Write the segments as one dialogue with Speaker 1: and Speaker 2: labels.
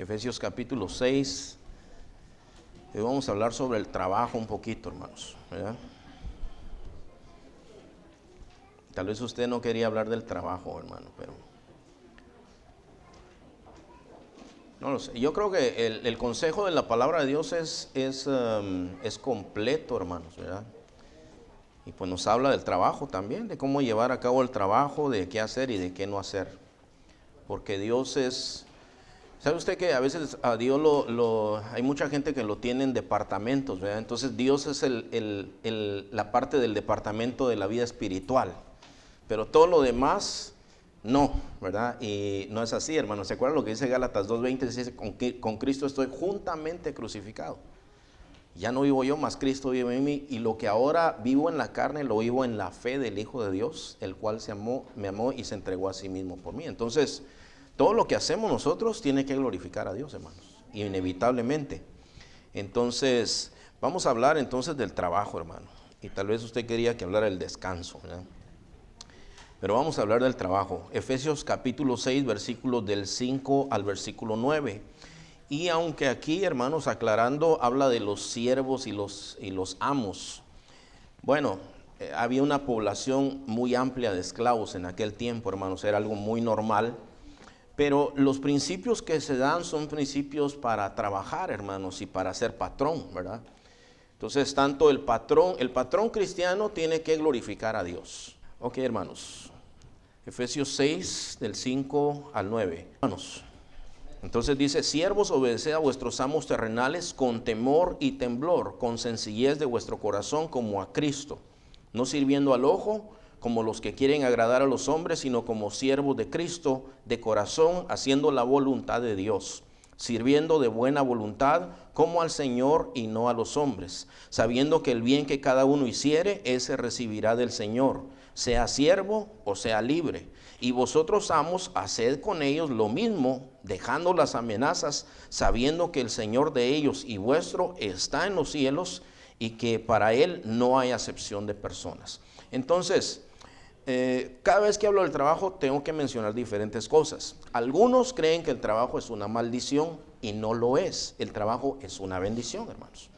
Speaker 1: Efesios capítulo 6. Hoy vamos a hablar sobre el trabajo un poquito, hermanos, ¿verdad? Tal vez usted no quería hablar del trabajo, hermano, pero no lo sé. Yo creo que el consejo de la palabra de Dios es completo, hermanos, ¿verdad? Y pues nos habla del trabajo también, de cómo llevar a cabo el trabajo, de qué hacer y de qué no hacer. Porque Dios es... ¿Sabe usted que a veces a Dios hay mucha gente que lo tiene en departamentos, ¿verdad? Entonces Dios es la parte del departamento de la vida espiritual, pero todo lo demás no, ¿verdad? Y no es así, hermano. ¿Se acuerdan lo que dice Gálatas 2:20? Dice, con Cristo estoy juntamente crucificado. Ya no vivo yo, mas Cristo vive en mí, y lo que ahora vivo en la carne, lo vivo en la fe del Hijo de Dios, el cual me amó y se entregó a sí mismo por mí. Entonces, todo lo que hacemos nosotros tiene que glorificar a Dios, hermanos, inevitablemente. Entonces, vamos a hablar entonces del trabajo, hermano. Y tal vez usted quería que hablara del descanso, ¿verdad? Pero vamos a hablar del trabajo. Efesios capítulo 6, versículos del 5 al versículo 9. Y aunque aquí, hermanos, aclarando, habla de los siervos y los amos. Bueno, había una población muy amplia de esclavos en aquel tiempo, hermanos. Era algo muy normal. Pero los principios que se dan son principios para trabajar, hermanos, y para ser patrón, ¿verdad? Entonces, tanto el patrón cristiano tiene que glorificar a Dios. Ok, hermanos. Efesios 6, del 5 al 9. Hermanos, entonces dice, siervos, obedeced a vuestros amos terrenales con temor y temblor, con sencillez de vuestro corazón como a Cristo, no sirviendo al ojo, como los que quieren agradar a los hombres, sino como siervos de Cristo, de corazón, haciendo la voluntad de Dios, sirviendo de buena voluntad, como al Señor y no a los hombres, sabiendo que el bien que cada uno hiciere, ese recibirá del Señor, sea siervo o sea libre. Y vosotros, amos, haced con ellos lo mismo, dejando las amenazas, sabiendo que el Señor de ellos y vuestro está en los cielos, y que para Él no hay acepción de personas. Entonces, cada vez que hablo del trabajo tengo que mencionar diferentes cosas. Algunos creen que el trabajo es una maldición y no lo es. El trabajo es una bendición, hermanos.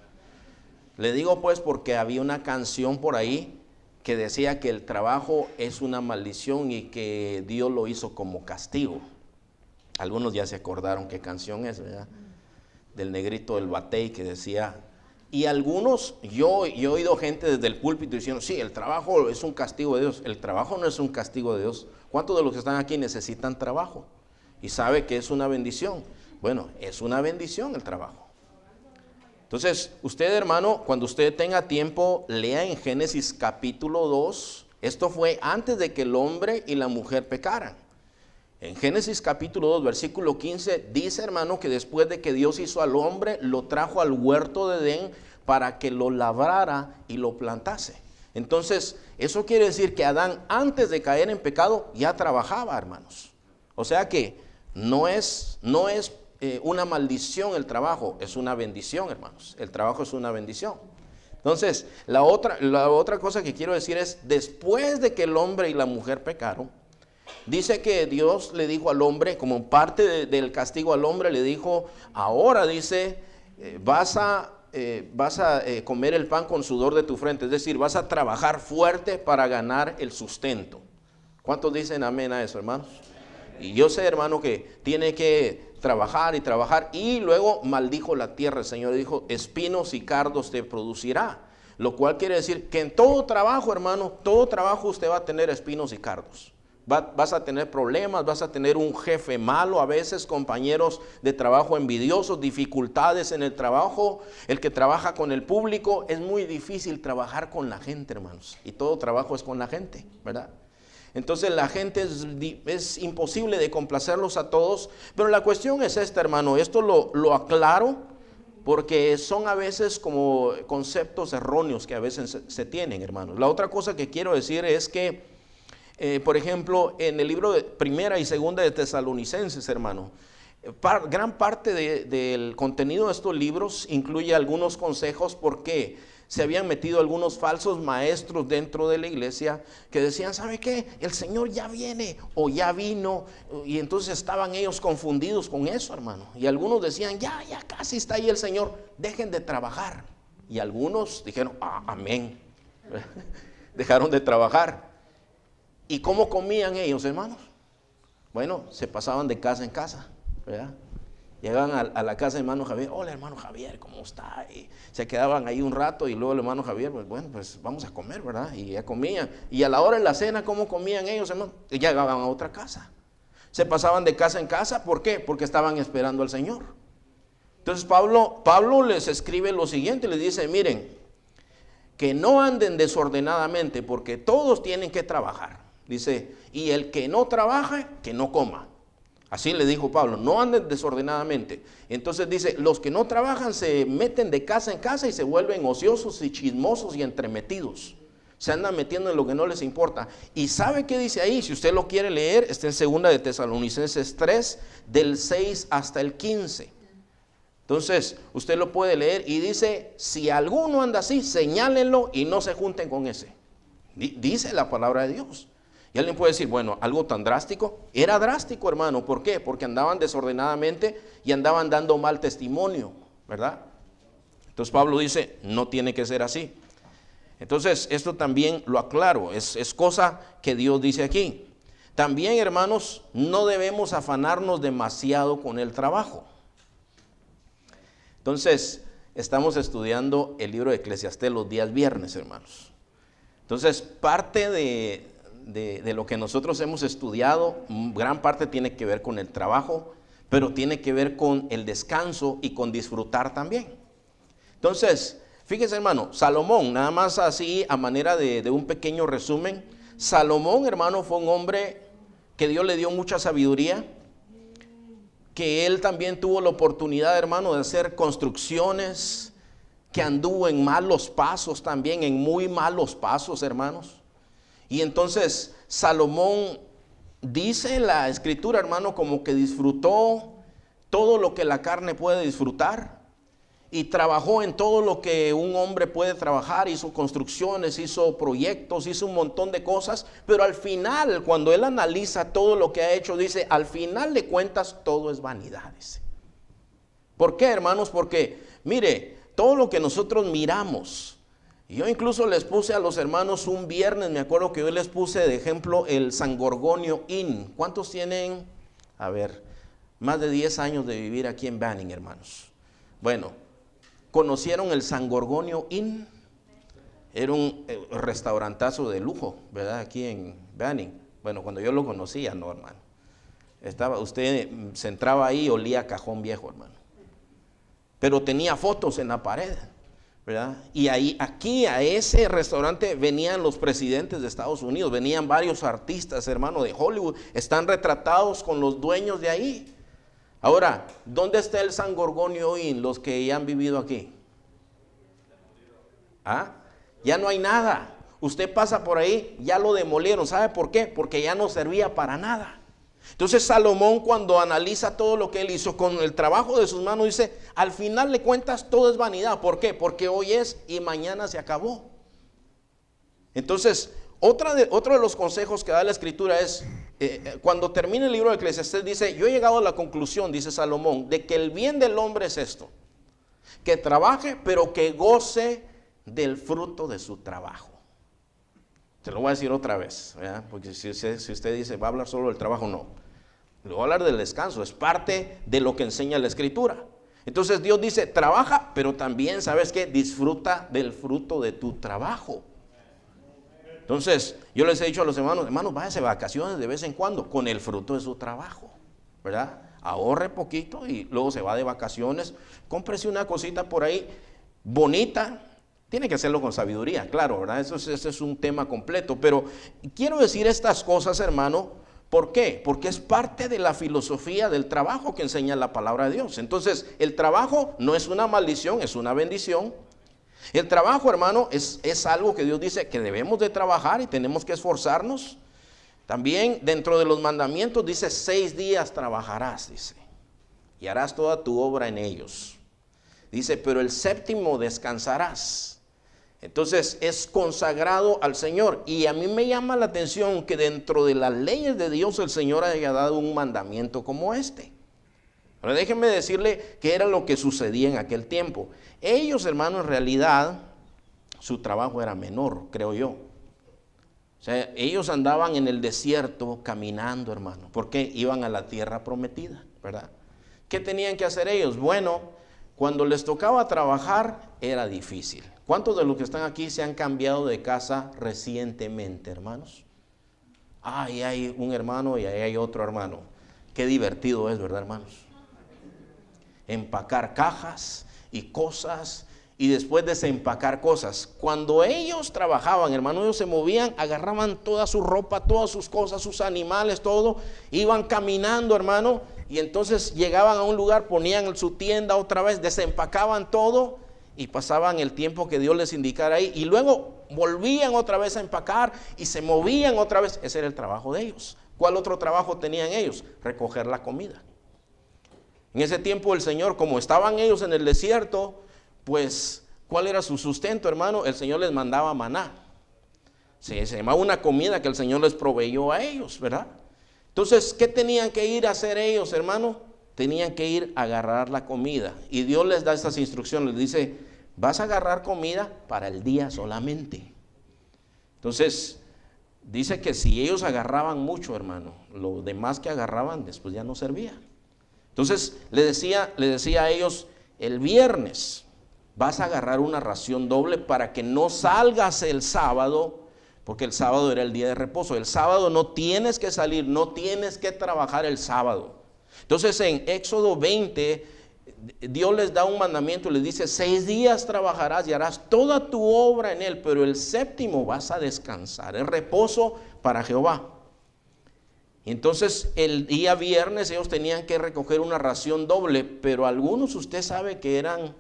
Speaker 1: Le digo pues porque había una canción por ahí que decía que el trabajo es una maldición y que Dios lo hizo como castigo. Algunos ya se acordaron qué canción es, ¿verdad? Del negrito del batey que decía... Y algunos, yo he oído gente desde el púlpito diciendo, sí, el trabajo es un castigo de Dios. El trabajo no es un castigo de Dios. ¿Cuántos de los que están aquí necesitan trabajo? Y sabe que es una bendición. Bueno, es una bendición el trabajo. Entonces, usted, hermano, cuando usted tenga tiempo, lea en Génesis capítulo 2. Esto fue antes de que el hombre y la mujer pecaran. En Génesis capítulo 2, versículo 15, dice, hermano, que después de que Dios hizo al hombre, lo trajo al huerto de Edén para que lo labrara y lo plantase. Entonces, eso quiere decir que Adán, antes de caer en pecado, ya trabajaba, hermanos. O sea que no es una maldición el trabajo, es una bendición, hermanos. El trabajo es una bendición. Entonces, la otra cosa que quiero decir es, después de que el hombre y la mujer pecaron, dice que Dios le dijo al hombre, como parte del castigo al hombre, le dijo, ahora dice, vas a comer el pan con sudor de tu frente, es decir, vas a trabajar fuerte para ganar el sustento. ¿Cuántos dicen amén a eso, hermanos? Y yo sé, hermano, que tiene que trabajar y luego maldijo la tierra. El Señor dijo, espinos y cardos te producirá. Lo cual quiere decir que en todo trabajo, hermano, todo trabajo usted va a tener espinos y cardos. Vas a tener problemas, vas a tener un jefe malo, a veces compañeros de trabajo envidiosos, dificultades en el trabajo. El que trabaja con el público, es muy difícil trabajar con la gente, hermanos. Y todo trabajo es con la gente, ¿verdad? Entonces la gente es imposible de complacerlos a todos. Pero la cuestión es esta, hermano, esto lo aclaro porque son a veces como conceptos erróneos que a veces se tienen, hermanos. La otra cosa que quiero decir es que por ejemplo, en el libro de Primera y Segunda de Tesalonicenses, hermano, gran parte del contenido de estos libros incluye algunos consejos porque se habían metido algunos falsos maestros dentro de la iglesia que decían, ¿sabe qué? El Señor ya viene o ya vino. Y entonces estaban ellos confundidos con eso, hermano. Y algunos decían, ya casi está ahí el Señor, dejen de trabajar. Y algunos dijeron, amén. Dejaron de trabajar. ¿Y cómo comían ellos, hermanos? Bueno, se pasaban de casa en casa, ¿verdad? Llegaban a la casa de hermano Javier, hola hermano Javier, ¿cómo está? Y se quedaban ahí un rato y luego el hermano Javier, pues bueno, pues vamos a comer, ¿verdad? Y ya comían. Y a la hora de la cena, ¿cómo comían ellos, hermano? Y llegaban a otra casa. Se pasaban de casa en casa, ¿por qué? Porque estaban esperando al Señor. Entonces Pablo les escribe lo siguiente, les dice, miren, que no anden desordenadamente, porque todos tienen que trabajar. Dice, y el que no trabaje, que no coma. Así le dijo Pablo, no anden desordenadamente. Entonces dice, los que no trabajan se meten de casa en casa y se vuelven ociosos y chismosos y entremetidos. Se andan metiendo en lo que no les importa. ¿Y sabe qué dice ahí? Si usted lo quiere leer, está en 2 de Tesalonicenses 3, del 6 hasta el 15. Entonces, usted lo puede leer y dice, si alguno anda así, señálenlo y no se junten con ese. Dice la palabra de Dios. Y alguien puede decir, bueno, algo tan drástico. Era drástico, hermano. ¿Por qué? Porque andaban desordenadamente y andaban dando mal testimonio, ¿verdad? Entonces Pablo dice, no tiene que ser así. Entonces, esto también lo aclaro. Es cosa que Dios dice aquí. También, hermanos, no debemos afanarnos demasiado con el trabajo. Entonces, estamos estudiando el libro de Eclesiastés los días viernes, hermanos. Entonces, parte de lo que nosotros hemos estudiado, gran parte tiene que ver con el trabajo, pero tiene que ver con el descanso y con disfrutar también. Entonces, fíjese, hermano, Salomón, nada más así a manera de un pequeño resumen, Salomón, hermano, fue un hombre que Dios le dio mucha sabiduría, que él también tuvo la oportunidad, hermano, de hacer construcciones, que anduvo en malos pasos también, en muy malos pasos, hermanos. Y entonces Salomón, dice la escritura, hermano, como que disfrutó todo lo que la carne puede disfrutar y trabajó en todo lo que un hombre puede trabajar, hizo construcciones, hizo proyectos, hizo un montón de cosas, pero al final, cuando él analiza todo lo que ha hecho, dice, al final de cuentas todo es vanidad, dice. ¿Por qué, hermanos? Porque, mire, todo lo que nosotros miramos, yo incluso les puse a los hermanos un viernes, me acuerdo que yo les puse de ejemplo el San Gorgonio Inn. ¿Cuántos tienen, a ver, más de 10 años de vivir aquí en Banning, hermanos? Bueno, ¿conocieron el San Gorgonio Inn? Era un restaurantazo de lujo, ¿verdad? Aquí en Banning. Bueno, cuando yo lo conocía, no, hermano. Usted se entraba ahí y olía a cajón viejo, hermano. Pero tenía fotos en la pared, ¿verdad? Y aquí a ese restaurante venían los presidentes de Estados Unidos, venían varios artistas, hermano, de Hollywood, están retratados con los dueños de ahí. Ahora, ¿dónde está el San Gorgonio Inn, los que ya han vivido aquí? Ya no hay nada. Usted pasa por ahí, ya lo demolieron. ¿Sabe por qué? Porque ya no servía para nada. Entonces Salomón, cuando analiza todo lo que él hizo con el trabajo de sus manos, dice, al final de cuentas todo es vanidad. ¿Por qué? Porque hoy es y mañana se acabó. Entonces, otro de los consejos que da la escritura es, cuando termina el libro de Eclesiastés, dice, yo he llegado a la conclusión, dice Salomón, de que el bien del hombre es esto, que trabaje, pero que goce del fruto de su trabajo. Te lo voy a decir otra vez, ¿verdad? Porque si usted dice, va a hablar solo del trabajo, no. Le voy a hablar del descanso, es parte de lo que enseña la escritura. Entonces Dios dice, trabaja, pero también, ¿sabes qué? Disfruta del fruto de tu trabajo. Entonces, yo les he dicho a los hermanos, váyanse de vacaciones de vez en cuando, con el fruto de su trabajo, ¿verdad? Ahorre poquito y luego se va de vacaciones, cómprese una cosita por ahí, bonita. Tiene que hacerlo con sabiduría, claro, ¿verdad? Eso es un tema completo, pero quiero decir estas cosas, hermano, ¿por qué? Porque es parte de la filosofía del trabajo que enseña la palabra de Dios. Entonces, el trabajo no es una maldición, es una bendición. El trabajo, hermano, es algo que Dios dice que debemos de trabajar y tenemos que esforzarnos. También dentro de los mandamientos dice 6 días trabajarás, dice, y harás toda tu obra en ellos. Dice, pero el séptimo descansarás. Entonces es consagrado al Señor. Y a mí me llama la atención que dentro de las leyes de Dios el Señor haya dado un mandamiento como este. Pero déjenme decirle qué era lo que sucedía en aquel tiempo. Ellos, hermanos, en realidad su trabajo era menor, creo yo. O sea, ellos andaban en el desierto caminando, hermano, porque iban a la tierra prometida, ¿verdad? ¿Qué tenían que hacer ellos? Bueno, cuando les tocaba trabajar era difícil. ¿Cuántos de los que están aquí se han cambiado de casa recientemente, hermanos? Ahí hay un hermano y ahí hay otro hermano. Qué divertido es, ¿verdad, hermanos? Empacar cajas y cosas y después desempacar cosas. Cuando ellos trabajaban, hermanos, ellos se movían, agarraban toda su ropa, todas sus cosas, sus animales, todo, iban caminando, hermano, y entonces llegaban a un lugar, ponían su tienda otra vez, desempacaban todo y pasaban el tiempo que Dios les indicara ahí, y luego volvían otra vez a empacar y se movían otra vez. Ese era el trabajo de ellos. ¿Cuál otro trabajo tenían ellos? Recoger la comida. En ese tiempo el Señor, como estaban ellos en el desierto, pues, ¿cuál era su sustento, hermano? El Señor les mandaba maná. Se llamaba una comida que el Señor les proveyó a ellos, ¿verdad? Entonces, ¿qué tenían que ir a hacer ellos, hermano? Tenían que ir a agarrar la comida. Y Dios les da estas instrucciones, les dice, vas a agarrar comida para el día solamente. Entonces, dice que si ellos agarraban mucho, hermano, lo demás que agarraban después ya no servía. Entonces, le decía a ellos, el viernes vas a agarrar una ración doble para que no salgas el sábado, porque el sábado era el día de reposo. El sábado no tienes que salir, no tienes que trabajar el sábado. Entonces en Éxodo 20, Dios les da un mandamiento y les dice, 6 días trabajarás y harás toda tu obra en él, pero el séptimo vas a descansar, es reposo para Jehová. Y entonces el día viernes ellos tenían que recoger una ración doble, pero algunos usted sabe que eran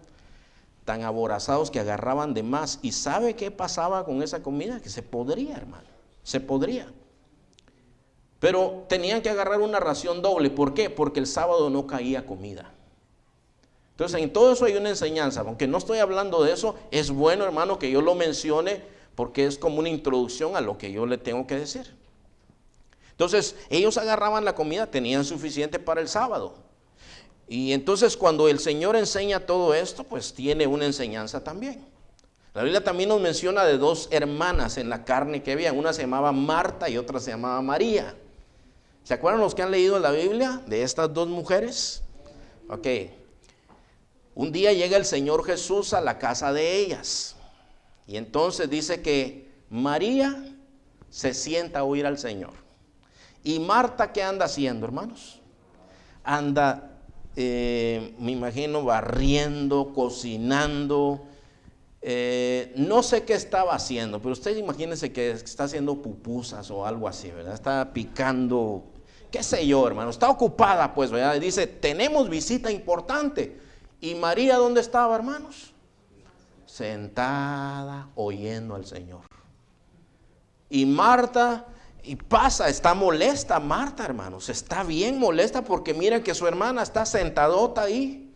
Speaker 1: tan aborazados que agarraban de más. ¿Y sabe qué pasaba con esa comida? Que se podría, hermano, se podría. Pero tenían que agarrar una ración doble. ¿Por qué? Porque el sábado no caía comida. Entonces en todo eso hay una enseñanza. Aunque no estoy hablando de eso, es bueno, hermano, que yo lo mencione porque es como una introducción a lo que yo le tengo que decir. Entonces ellos agarraban la comida, tenían suficiente para el sábado. Y entonces cuando el Señor enseña todo esto, pues tiene una enseñanza también. La Biblia también nos menciona de 2 hermanas en la carne que había. Una se llamaba Marta y otra se llamaba María. ¿Se acuerdan los que han leído la Biblia de estas 2 mujeres? Ok. Un día llega el Señor Jesús a la casa de ellas. Y entonces dice que María se sienta a oír al Señor. ¿Y Marta qué anda haciendo, hermanos? Anda, me imagino, barriendo, cocinando. No sé qué estaba haciendo, pero usted imagínense que está haciendo pupusas o algo así, ¿verdad? Está picando, qué sé yo, hermano. Está ocupada, pues, ¿verdad? Y dice, tenemos visita importante. ¿Y María dónde estaba, hermanos? Sentada, oyendo al Señor. Y Marta... Y pasa, está molesta Marta, hermanos, está bien molesta porque mira que su hermana está sentadota ahí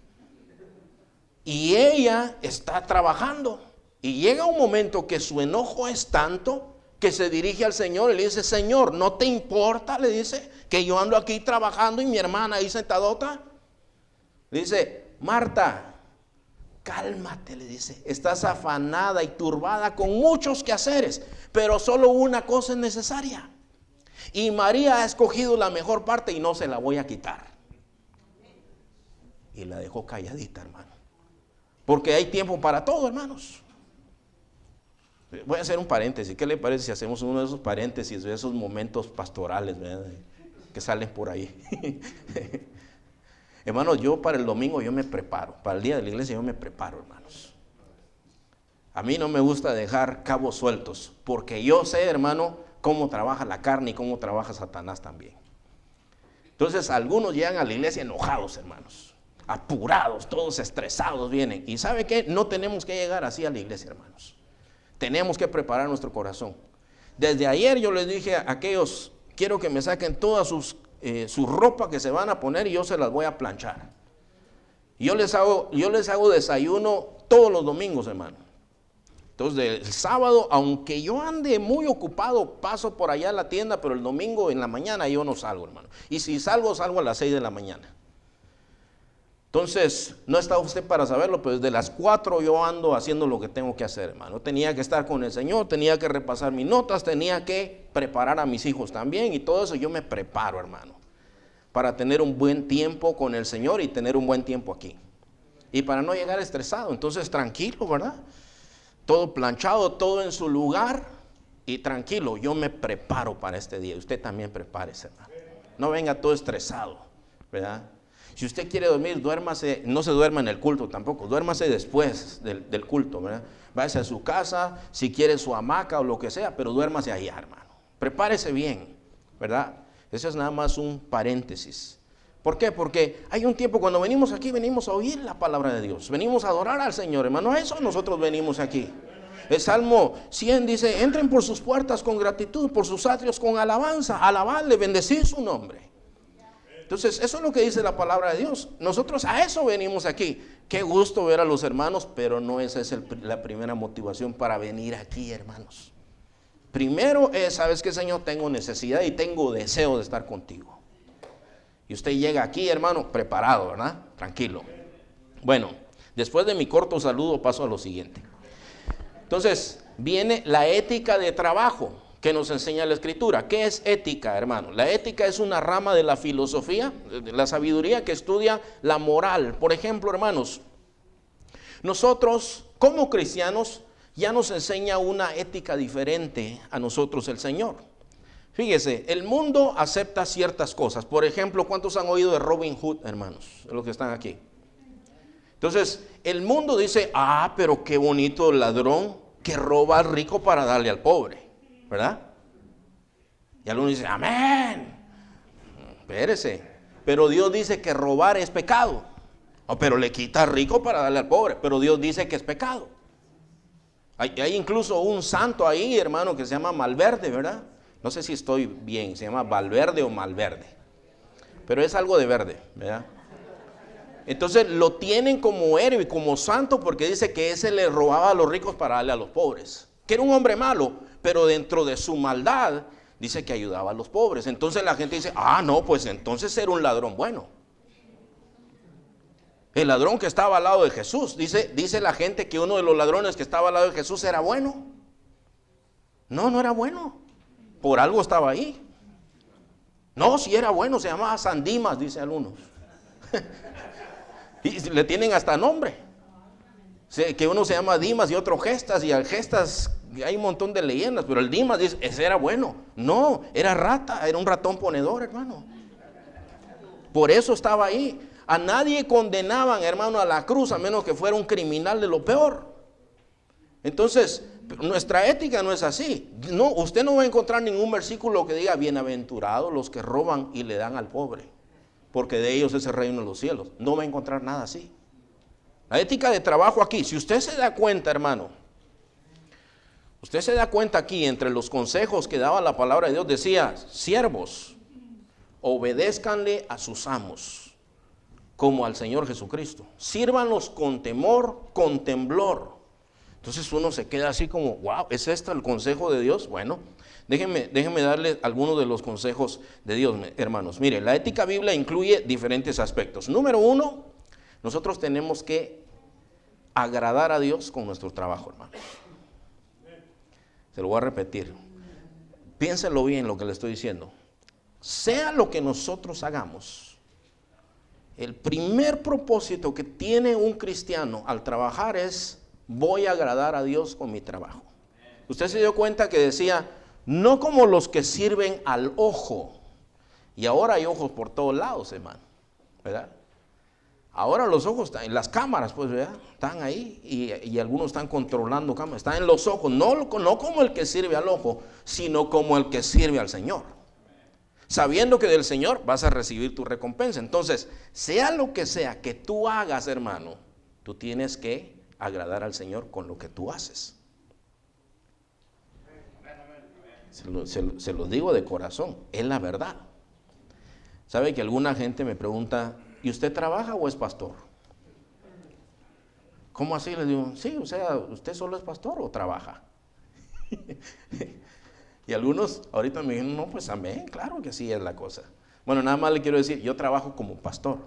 Speaker 1: y ella está trabajando. Y llega un momento que su enojo es tanto que se dirige al Señor y le dice, Señor, ¿no te importa? Le dice, que yo ando aquí trabajando y mi hermana ahí sentadota. Le dice, Marta, cálmate, le dice, estás afanada y turbada con muchos quehaceres, pero solo una cosa es necesaria. Y María ha escogido la mejor parte y no se la voy a quitar. Y la dejó calladita, hermano. Porque hay tiempo para todo, hermanos. Voy a hacer un paréntesis. ¿Qué le parece si hacemos uno de esos paréntesis, de esos momentos pastorales, ¿verdad? Que salen por ahí? Hermanos, yo para el domingo yo me preparo. Para el día de la iglesia yo me preparo, hermanos. A mí no me gusta dejar cabos sueltos. Porque yo sé, hermano, cómo trabaja la carne y cómo trabaja Satanás también. Entonces algunos llegan a la iglesia enojados, hermanos, apurados, todos estresados vienen. Y ¿sabe qué? No tenemos que llegar así a la iglesia, hermanos. Tenemos que preparar nuestro corazón. Desde ayer yo les dije a aquellos, quiero que me saquen toda su ropa que se van a poner y yo se las voy a planchar. Yo les hago desayuno todos los domingos, hermano. Entonces, el sábado, aunque yo ande muy ocupado, paso por allá a la tienda, pero el domingo en la mañana yo no salgo, hermano. Y si salgo, salgo a las 6 de la mañana. Entonces, no está usted para saberlo, pero desde las 4 yo ando haciendo lo que tengo que hacer, hermano. Tenía que estar con el Señor, tenía que repasar mis notas, tenía que preparar a mis hijos también, y todo eso yo me preparo, hermano, para tener un buen tiempo con el Señor y tener un buen tiempo aquí. Y para no llegar estresado, entonces tranquilo, ¿verdad? Todo planchado, todo en su lugar y tranquilo, yo me preparo para este día. Usted también prepárese, hermano. No venga todo estresado, ¿verdad? Si usted quiere dormir, duérmase, no se duerma en el culto tampoco, duérmase después del culto, ¿verdad? Váyase a su casa, si quiere su hamaca o lo que sea, pero duérmase allá, hermano. Prepárese bien, ¿verdad? Eso es nada más un paréntesis. ¿Por qué? Porque hay un tiempo cuando venimos aquí, venimos a oír la palabra de Dios, venimos a adorar al Señor, hermano. A eso nosotros venimos aquí. El Salmo 100 dice, entren por sus puertas con gratitud, por sus atrios con alabanza, alabarle, bendecir su nombre. Entonces, eso es lo que dice la palabra de Dios. Nosotros a eso venimos aquí. Qué gusto ver a los hermanos, pero no esa es la primera motivación para venir aquí, hermanos. Primero es, ¿sabes qué, Señor? Tengo necesidad y tengo deseo de estar contigo. Y usted llega aquí, hermano, preparado, ¿verdad? Tranquilo. Bueno, después de mi corto saludo paso a lo siguiente. Entonces, viene la ética de trabajo que nos enseña la Escritura. ¿Qué es ética, hermano? La ética es una rama de la filosofía, de la sabiduría que estudia la moral. Por ejemplo, hermanos, nosotros como cristianos ya nos enseña una ética diferente a nosotros el Señor. Fíjese, el mundo acepta ciertas cosas. Por ejemplo, ¿cuántos han oído de Robin Hood, hermanos? Los que están aquí. Entonces, el mundo dice, pero qué bonito el ladrón que roba al rico para darle al pobre, ¿verdad? Y algunos dicen, amén. Espérese. Pero Dios dice que robar es pecado. Pero le quita al rico para darle al pobre. Pero Dios dice que es pecado. Hay incluso un santo ahí, hermano, que se llama Malverde, ¿verdad? No sé si estoy bien, se llama Valverde o Malverde. Pero es algo de verde, ¿verdad? Entonces lo tienen como héroe y como santo porque dice que ese le robaba a los ricos para darle a los pobres. Que era un hombre malo, pero dentro de su maldad dice que ayudaba a los pobres. Entonces la gente dice, no, pues entonces era un ladrón bueno. El ladrón que estaba al lado de Jesús, dice la gente que uno de los ladrones que estaba al lado de Jesús era bueno. No, no era bueno. Por algo estaba ahí. No, si era bueno, se llamaba San Dimas, dice algunos. Y le tienen hasta nombre. Que uno se llama Dimas y otro Gestas, y al Gestas hay un montón de leyendas, pero el Dimas dice, ese era bueno. No, era rata, era un ratón ponedor, hermano. Por eso estaba ahí. A nadie condenaban, hermano, a la cruz, a menos que fuera un criminal de lo peor. Entonces, nuestra ética no es así. No, usted no va a encontrar ningún versículo que diga, bienaventurados los que roban y le dan al pobre, porque de ellos es el reino de los cielos. No va a encontrar nada así. La ética de trabajo aquí, si usted se da cuenta, hermano, usted se da cuenta aquí, entre los consejos que daba la palabra de Dios, decía, siervos, obedézcanle a sus amos, como al Señor Jesucristo. Sírvanlos con temor, con temblor. Entonces uno se queda así como, wow, ¿es esto el consejo de Dios? Bueno, déjenme darles algunos de los consejos de Dios, hermanos. Mire, la ética bíblica incluye diferentes aspectos. Número 1, nosotros tenemos que agradar a Dios con nuestro trabajo, hermanos. Se lo voy a repetir. Piénselo bien lo que le estoy diciendo. Sea lo que nosotros hagamos, el primer propósito que tiene un cristiano al trabajar es, voy a agradar a Dios con mi trabajo. Usted se dio cuenta que decía, no como los que sirven al ojo. Y ahora hay ojos por todos lados, hermano, ¿verdad? Ahora los ojos están en las cámaras, pues, ¿verdad? Están ahí y algunos están controlando cámaras. Están en los ojos, no como el que sirve al ojo, sino como el que sirve al Señor. Sabiendo que del Señor vas a recibir tu recompensa. Entonces, sea lo que sea que tú hagas, hermano, tú tienes que agradar al Señor con lo que tú haces. Se lo digo de corazón, es la verdad. ¿Sabe que alguna gente me pregunta, ¿y usted trabaja o es pastor? ¿Cómo así? Le digo, sí, o sea, ¿usted solo es pastor o trabaja? Y algunos ahorita me dijeron, no, pues amén, claro que sí es la cosa. Bueno, nada más le quiero decir, yo trabajo como pastor.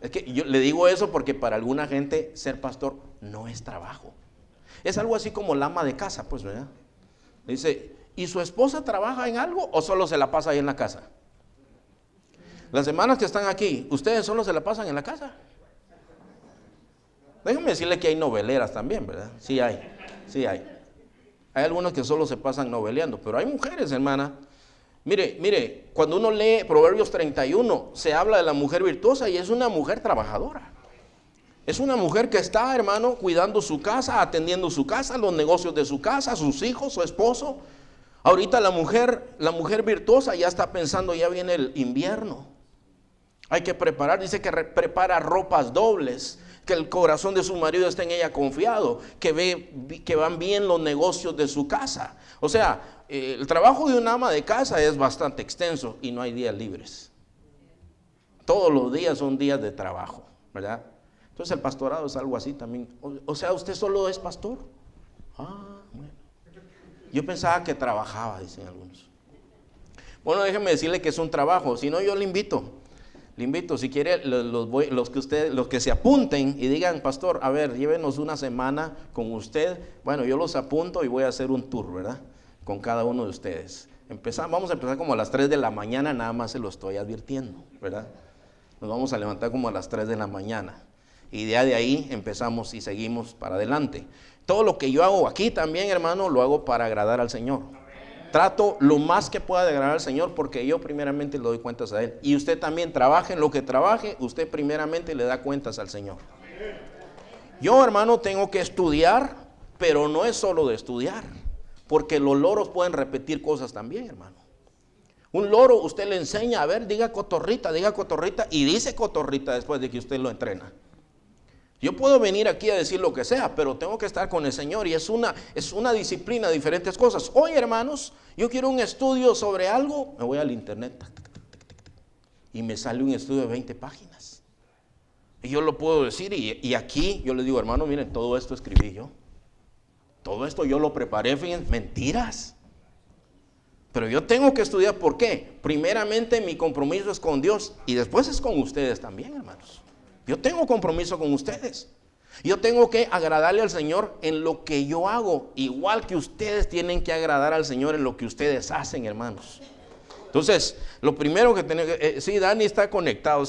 Speaker 1: Es que yo le digo eso porque para alguna gente ser pastor no es trabajo. Es algo así como la ama de casa, pues, ¿verdad? Dice, ¿y su esposa trabaja en algo o solo se la pasa ahí en la casa? Las hermanas que están aquí, ¿ustedes solo se la pasan en la casa? Déjenme decirle que hay noveleras también, ¿verdad? Sí hay, sí hay. Hay algunos que solo se pasan noveleando, pero hay mujeres, hermana. Mire, cuando uno lee Proverbios 31, se habla de la mujer virtuosa y es una mujer trabajadora. Es una mujer que está, hermano, cuidando su casa, atendiendo su casa, los negocios de su casa, sus hijos, su esposo. Ahorita la mujer virtuosa ya está pensando, ya viene el invierno. Hay que preparar, dice que prepara ropas dobles, que el corazón de su marido esté en ella confiado, que van bien los negocios de su casa. O sea, el trabajo de una ama de casa es bastante extenso y no hay días libres. Todos los días son días de trabajo, ¿verdad? Entonces el pastorado es algo así también. O sea, ¿usted solo es pastor? Ah, bueno. Yo pensaba que trabajaba, dicen algunos. Bueno, déjeme decirle que es un trabajo, si no yo le invito, si quiere, los que se apunten y digan, pastor, a ver, llévenos una semana con usted. Bueno, yo los apunto y voy a hacer un tour, ¿verdad? Con cada uno de ustedes. Vamos a empezar como a las 3 de la mañana, nada más se lo estoy advirtiendo, ¿verdad? Nos vamos a levantar como a las 3 de la mañana. Y de ahí empezamos y seguimos para adelante. Todo lo que yo hago aquí también, hermano, lo hago para agradar al Señor. Trato lo más que pueda de agradar al Señor porque yo primeramente le doy cuentas a Él. Y usted también trabaje en lo que trabaje, usted primeramente le da cuentas al Señor. Yo, hermano, tengo que estudiar, pero no es solo de estudiar, porque los loros pueden repetir cosas también, hermano. Un loro usted le enseña, a ver, diga cotorrita, y dice cotorrita después de que usted lo entrena. Yo puedo venir aquí a decir lo que sea, pero tengo que estar con el Señor y es una disciplina de diferentes cosas. Hoy, hermanos, yo quiero un estudio sobre algo, me voy al internet y me sale un estudio de 20 páginas. Y yo lo puedo decir y aquí yo le digo, hermano, miren, todo esto escribí yo. Todo esto yo lo preparé, fíjense, mentiras. Pero yo tengo que estudiar, ¿por qué? Primeramente mi compromiso es con Dios y después es con ustedes también, hermanos. Yo tengo compromiso con ustedes. Yo tengo que agradarle al Señor en lo que yo hago, igual que ustedes tienen que agradar al Señor en lo que ustedes hacen, hermanos. Entonces, lo primero que tenemos, sí, Dani está conectado.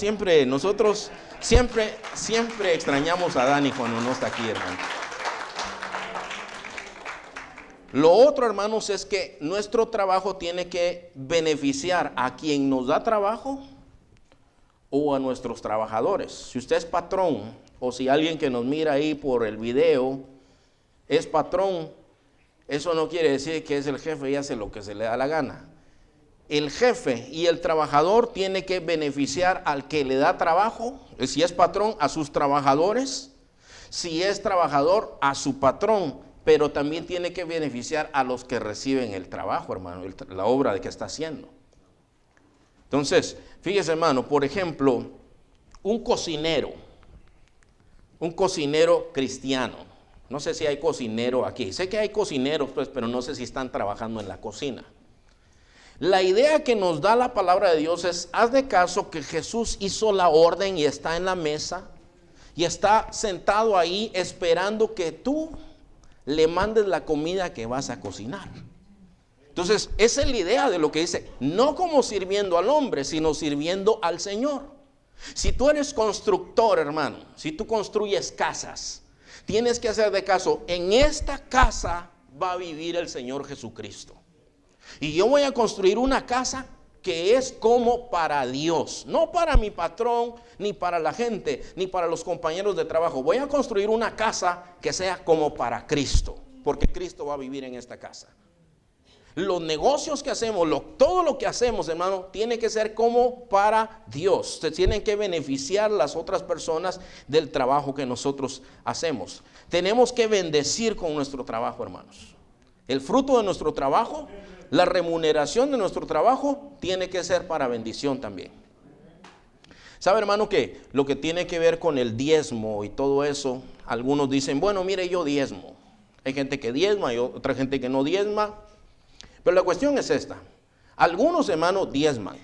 Speaker 1: Nosotros siempre extrañamos a Dani cuando no está aquí, hermano. Lo otro, hermanos, es que nuestro trabajo tiene que beneficiar a quien nos da trabajo o a nuestros trabajadores. Si usted es patrón o si alguien que nos mira ahí por el video es patrón, eso no quiere decir que es el jefe y hace lo que se le da la gana. El jefe y el trabajador tiene que beneficiar al que le da trabajo, si es patrón, a sus trabajadores, si es trabajador, a su patrón, pero también tiene que beneficiar a los que reciben el trabajo, hermano, la obra que está haciendo. Entonces, fíjese, hermano, por ejemplo, un cocinero cristiano. No sé si hay cocinero aquí. Sé que hay cocineros, pues, pero no sé si están trabajando en la cocina. La idea que nos da la palabra de Dios es, haz de caso que Jesús hizo la orden y está en la mesa y está sentado ahí esperando que tú le mandes la comida que vas a cocinar. Entonces, esa es la idea de lo que dice, no como sirviendo al hombre, sino sirviendo al Señor. Si tú eres constructor, hermano, si tú construyes casas, tienes que hacer de caso, en esta casa va a vivir el Señor Jesucristo. Y yo voy a construir una casa que es como para Dios, no para mi patrón, ni para la gente, ni para los compañeros de trabajo. Voy a construir una casa que sea como para Cristo, porque Cristo va a vivir en esta casa. Los negocios que hacemos, todo lo que hacemos, hermano, tiene que ser como para Dios. Se tienen que beneficiar las otras personas del trabajo que nosotros hacemos. Tenemos que bendecir con nuestro trabajo, hermanos. El fruto de nuestro trabajo, la remuneración de nuestro trabajo, tiene que ser para bendición también. ¿Sabe, hermano, que lo que tiene que ver con el diezmo y todo eso, algunos dicen, bueno, mire, yo diezmo. Hay gente que diezma, hay otra gente que no diezma. Pero la cuestión es esta. Algunos, hermanos, diezman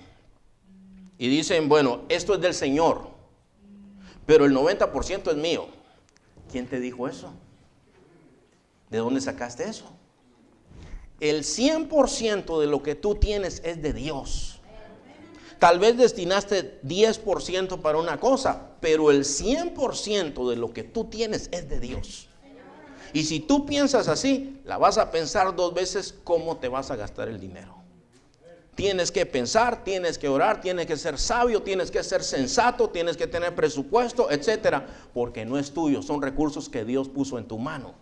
Speaker 1: y dicen, bueno, esto es del Señor, pero el 90% es mío. ¿Quién te dijo eso? ¿De dónde sacaste eso? El 100% de lo que tú tienes es de Dios. Tal vez destinaste 10% para una cosa, pero el 100% de lo que tú tienes es de Dios. Y si tú piensas así, la vas a pensar 2 veces cómo te vas a gastar el dinero. Tienes que pensar, tienes que orar, tienes que ser sabio, tienes que ser sensato, tienes que tener presupuesto, etcétera, porque no es tuyo, son recursos que Dios puso en tu mano.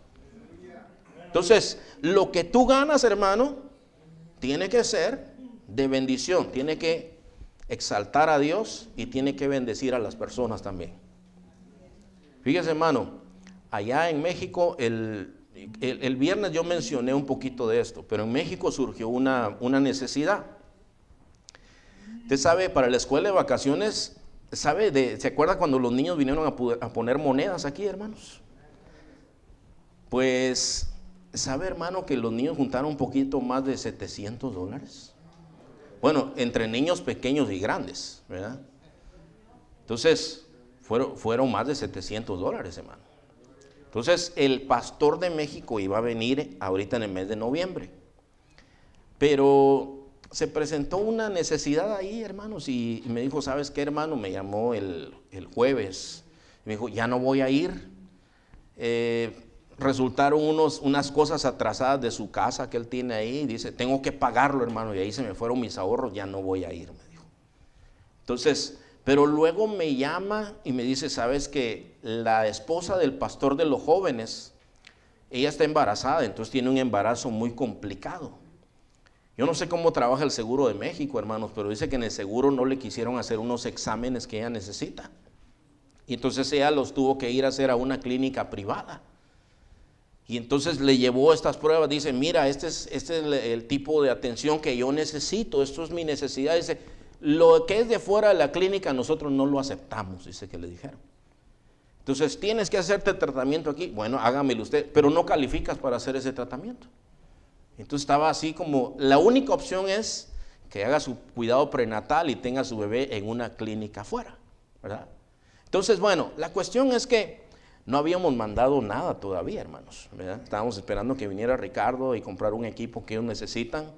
Speaker 1: Entonces, lo que tú ganas, hermano, tiene que ser de bendición, tiene que exaltar a Dios y tiene que bendecir a las personas también. Fíjese, hermano, allá en México, el viernes yo mencioné un poquito de esto, pero en México surgió una necesidad. Usted sabe, para la escuela de vacaciones, ¿se acuerda cuando los niños vinieron a poner monedas aquí, hermanos? Pues, ¿sabe, hermano, que los niños juntaron un poquito más de $700? Bueno, entre niños pequeños y grandes, ¿verdad? Entonces, fueron más de $700, hermano. Entonces, el pastor de México iba a venir ahorita en el mes de noviembre. Pero se presentó una necesidad ahí, hermanos, y me dijo, ¿sabes qué, hermano? Me llamó el jueves. Me dijo, ya no voy a ir. Resultaron unas cosas atrasadas de su casa que él tiene ahí. Dice, tengo que pagarlo, hermano, y ahí se me fueron mis ahorros, ya no voy a ir, me dijo. Entonces, pero luego me llama y me dice, ¿sabes que la esposa del pastor de los jóvenes, ella está embarazada, entonces tiene un embarazo muy complicado? Yo no sé cómo trabaja el seguro de México, hermanos, pero dice que en el seguro no le quisieron hacer unos exámenes que ella necesita. Y entonces ella los tuvo que ir a hacer a una clínica privada. Y entonces le llevó estas pruebas, dice, mira, este es el tipo de atención que yo necesito, esto es mi necesidad. Dice, lo que es de fuera de la clínica nosotros no lo aceptamos, dice que le dijeron. Entonces, tienes que hacerte tratamiento aquí. Bueno, hágamelo usted, pero no calificas para hacer ese tratamiento. Entonces estaba así como, la única opción es que haga su cuidado prenatal y tenga a su bebé en una clínica afuera, ¿verdad? Entonces, bueno, la cuestión es que no habíamos mandado nada todavía, hermanos, ¿verdad? Estábamos esperando que viniera Ricardo y comprar un equipo que ellos necesitan.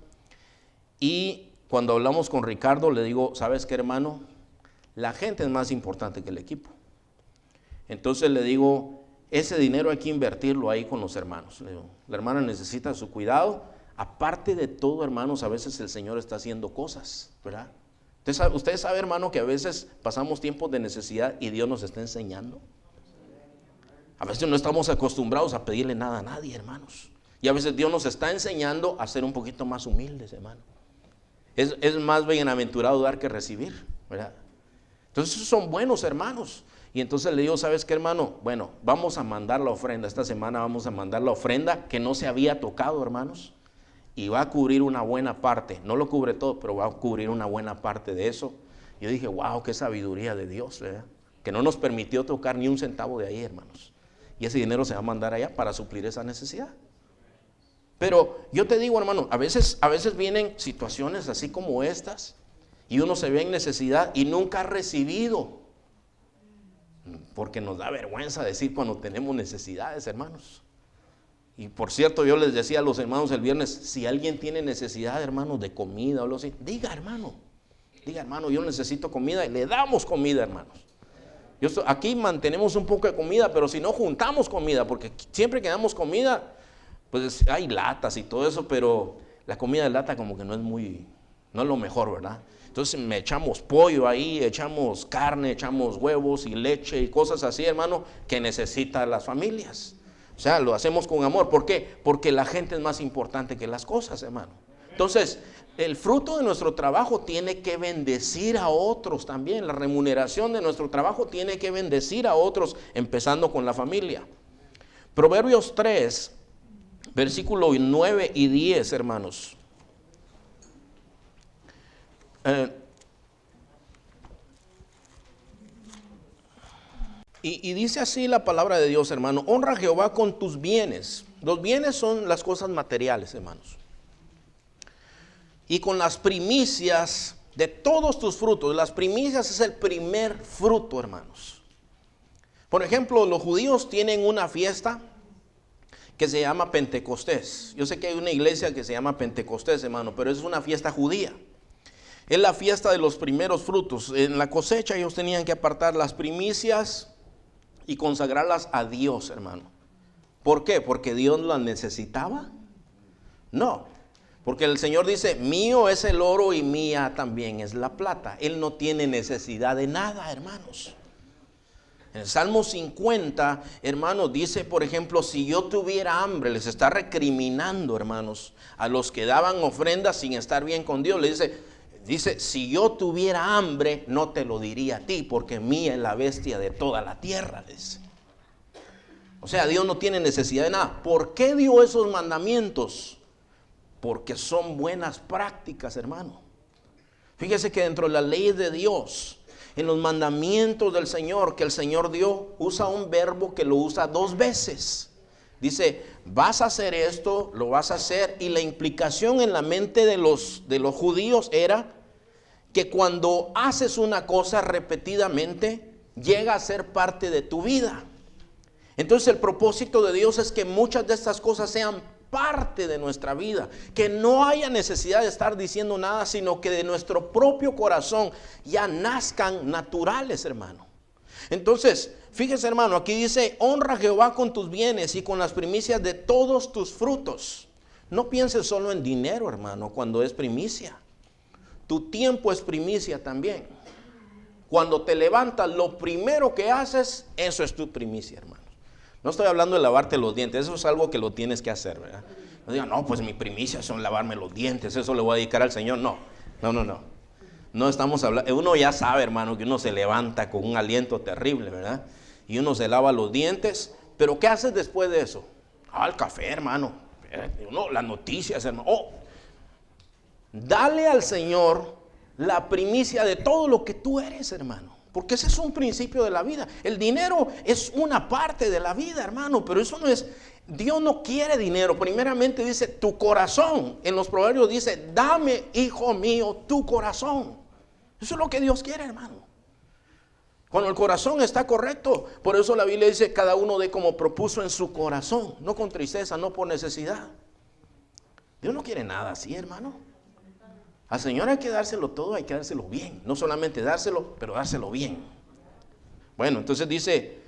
Speaker 1: Y cuando hablamos con Ricardo, le digo, ¿sabes qué, hermano? La gente es más importante que el equipo. Entonces le digo, ese dinero hay que invertirlo ahí con los hermanos. Le digo, la hermana necesita su cuidado. Aparte de todo, hermanos, a veces el Señor está haciendo cosas, ¿verdad? Usted sabe, hermano, que a veces pasamos tiempos de necesidad y Dios nos está enseñando. A veces no estamos acostumbrados a pedirle nada a nadie, hermanos. Y a veces Dios nos está enseñando a ser un poquito más humildes, hermano. Es más bienaventurado dar que recibir, ¿verdad? Entonces esos son buenos, hermanos. Y entonces le digo, ¿sabes qué, hermano? Bueno, vamos a mandar la ofrenda. Esta semana vamos a mandar la ofrenda que no se había tocado, hermanos. Y va a cubrir una buena parte. No lo cubre todo, pero va a cubrir una buena parte de eso. Yo dije, wow, qué sabiduría de Dios, ¿verdad? Que no nos permitió tocar ni un centavo de ahí, hermanos. Y ese dinero se va a mandar allá para suplir esa necesidad. Pero yo te digo, hermano, a veces vienen situaciones así como estas y uno se ve en necesidad y nunca ha recibido. Porque nos da vergüenza decir cuando tenemos necesidades, hermanos. Y por cierto, yo les decía a los hermanos el viernes, si alguien tiene necesidad, hermanos, de comida o algo así, diga, hermano, yo necesito comida y le damos comida, hermanos. Aquí mantenemos un poco de comida, pero si no juntamos comida, porque siempre que damos comida, pues hay latas y todo eso, pero la comida de lata como que no es lo mejor, ¿verdad? Entonces me echamos pollo ahí, echamos carne, echamos huevos y leche y cosas así, hermano, que necesitan las familias. O sea, lo hacemos con amor. ¿Por qué? Porque la gente es más importante que las cosas, hermano. Entonces, el fruto de nuestro trabajo tiene que bendecir a otros también. La remuneración de nuestro trabajo tiene que bendecir a otros, empezando con la familia. Proverbios 3, versículos 9 y 10, hermanos. Y dice así la palabra de Dios, hermano: honra a Jehová con tus bienes. Los bienes son las cosas materiales, hermanos. Y con las primicias de todos tus frutos. Las primicias es el primer fruto, hermanos. Por ejemplo, los judíos tienen una fiesta que se llama Pentecostés. Yo sé que hay una iglesia que se llama Pentecostés, hermano, pero es una fiesta judía. Es la fiesta de los primeros frutos. En la cosecha ellos tenían que apartar las primicias y consagrarlas a Dios, hermano. ¿Por qué? ¿Porque Dios las necesitaba? No, porque el Señor dice: mío es el oro y mía también es la plata. Él no tiene necesidad de nada, hermanos. En el Salmo 50, hermanos, dice, por ejemplo: si yo tuviera hambre, les está recriminando, hermanos, a los que daban ofrendas sin estar bien con Dios. Le dice, si yo tuviera hambre, no te lo diría a ti, porque mía es la bestia de toda la tierra, dice. O sea, Dios no tiene necesidad de nada. ¿Por qué dio esos mandamientos? Porque son buenas prácticas, hermano. Fíjese que dentro de las leyes de Dios, en los mandamientos del Señor que el Señor dio, usa un verbo que lo usa 2 veces. Dice: vas a hacer esto, lo vas a hacer. Y la implicación en la mente de los judíos era que cuando haces una cosa repetidamente, llega a ser parte de tu vida. Entonces el propósito de Dios es que muchas de estas cosas sean parte de nuestra vida, que no haya necesidad de estar diciendo nada, sino que de nuestro propio corazón ya nazcan naturales, hermano. Entonces, fíjese, hermano, aquí dice: honra a Jehová con tus bienes y con las primicias de todos tus frutos. No pienses solo en dinero, hermano, cuando es primicia. Tu tiempo es primicia también. Cuando te levantas, lo primero que haces, eso es tu primicia, hermano. No estoy hablando de lavarte los dientes, eso es algo que lo tienes que hacer, ¿verdad? No digan: no, pues mi primicia son lavarme los dientes, eso le voy a dedicar al Señor. No. No estamos hablando, uno ya sabe, hermano, que uno se levanta con un aliento terrible, ¿verdad? Y uno se lava los dientes, pero ¿qué haces después de eso? El café, hermano. No, las noticias, hermano. Dale al Señor la primicia de todo lo que tú eres, hermano. Porque ese es un principio de la vida. El dinero es una parte de la vida, hermano, pero eso no es. Dios no quiere dinero. Primeramente dice tu corazón. En los proverbios dice: dame, hijo mío, tu corazón. Eso es lo que Dios quiere, hermano. Cuando el corazón está correcto. Por eso la Biblia dice: cada uno dé como propuso en su corazón. No con tristeza, no por necesidad. Dios no quiere nada así, hermano. Al Señor hay que dárselo todo, hay que dárselo bien. No solamente dárselo, pero dárselo bien. Bueno, entonces dice: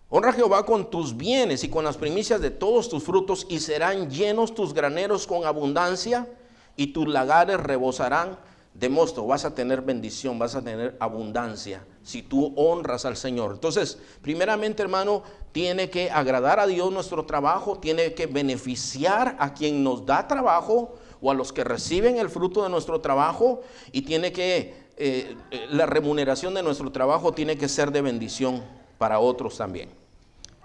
Speaker 1: honra a Jehová con tus bienes y con las primicias de todos tus frutos, y serán llenos tus graneros con abundancia, y tus lagares rebosarán de mosto. Vas a tener bendición, vas a tener abundancia si tú honras al Señor. Entonces, primeramente, hermano, tiene que agradar a Dios nuestro trabajo, tiene que beneficiar a quien nos da trabajo o a los que reciben el fruto de nuestro trabajo, y tiene que, la remuneración de nuestro trabajo tiene que ser de bendición para otros también.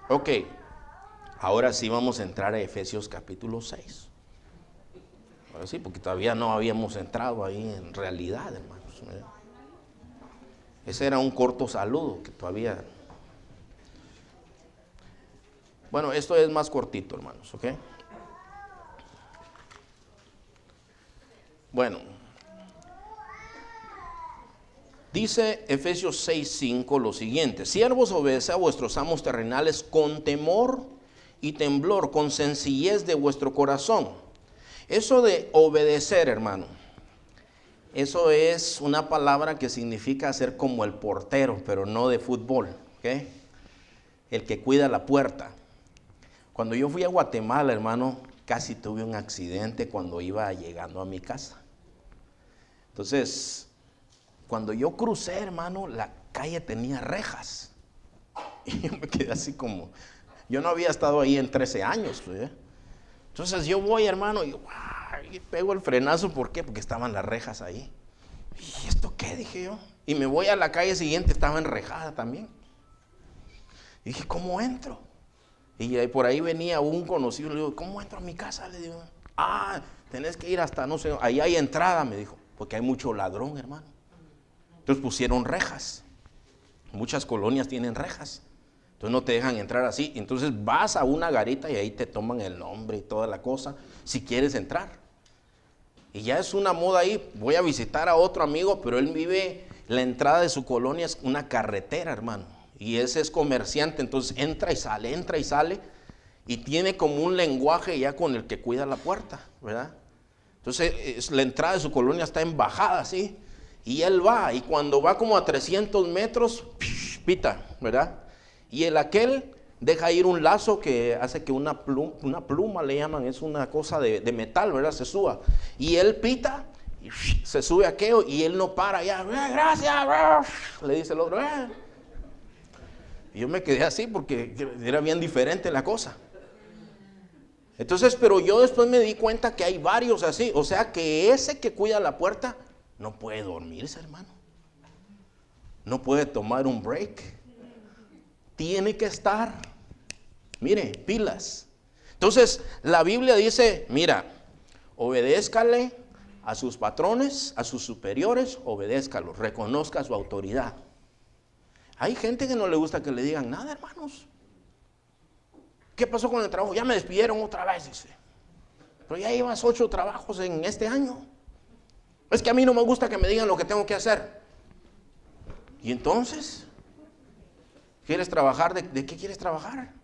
Speaker 1: Ok, ahora sí vamos a entrar a Efesios capítulo 6. Ahora sí, porque todavía no habíamos entrado ahí en realidad, hermanos. Ese era un corto saludo que todavía. Bueno, esto es más cortito, hermanos, ¿ok? Bueno, dice Efesios 6:5 lo siguiente: siervos, obedeced a vuestros amos terrenales con temor y temblor, con sencillez de vuestro corazón. Eso de obedecer, hermano, eso es una palabra que significa ser como el portero, pero no de fútbol, ¿ok? El que cuida la puerta. Cuando yo fui a Guatemala, hermano, casi tuve un accidente cuando iba llegando a mi casa. Entonces, cuando yo crucé, hermano, la calle tenía rejas. Y yo me quedé así como, yo no había estado ahí en 13 años, ¿eh? Entonces yo voy, hermano, y pego el frenazo. ¿Por qué? Porque estaban las rejas ahí. ¿Y esto qué? Dije yo. Y me voy a la calle siguiente, estaba enrejada también. Y dije, ¿cómo entro? Y por ahí venía un conocido, le digo, ¿cómo entro a mi casa? Le digo, tenés que ir hasta, no sé, ahí hay entrada, me dijo, porque hay mucho ladrón, hermano. Entonces pusieron rejas. Muchas colonias tienen rejas. Entonces no te dejan entrar así. Entonces vas a una garita y ahí te toman el nombre y toda la cosa, si quieres entrar. Y ya es una moda ahí. Voy a visitar a otro amigo, pero él vive, la entrada de su colonia es una carretera, hermano. Y ese es comerciante, entonces entra y sale. Y tiene como un lenguaje ya con el que cuida la puerta, ¿verdad? Entonces la entrada de su colonia está en bajada, ¿sí? Y él va, y cuando va como a 300 metros, pita, ¿verdad? Y el aquel deja ir un lazo que hace que una pluma le llaman, es una cosa de metal, ¿verdad? Se suba. Y él pita, y se sube aquello, y él no para ya, gracias, le dice el otro. Y yo me quedé así porque era bien diferente la cosa. Entonces, pero yo después me di cuenta que hay varios así, o sea que ese que cuida la puerta no puede dormirse, hermano. No puede tomar un break. Tiene que estar, mire, pilas. Entonces, la Biblia dice, mira, obedézcale a sus patrones, a sus superiores, obedézcalos, reconozca su autoridad. Hay gente que no le gusta que le digan nada, hermanos. ¿Qué pasó con el trabajo? Ya me despidieron otra vez, dice. Pero ya llevas 8 trabajos en este año. Es que a mí no me gusta que me digan lo que tengo que hacer. ¿Y entonces? ¿Quieres trabajar? ¿De qué quieres trabajar?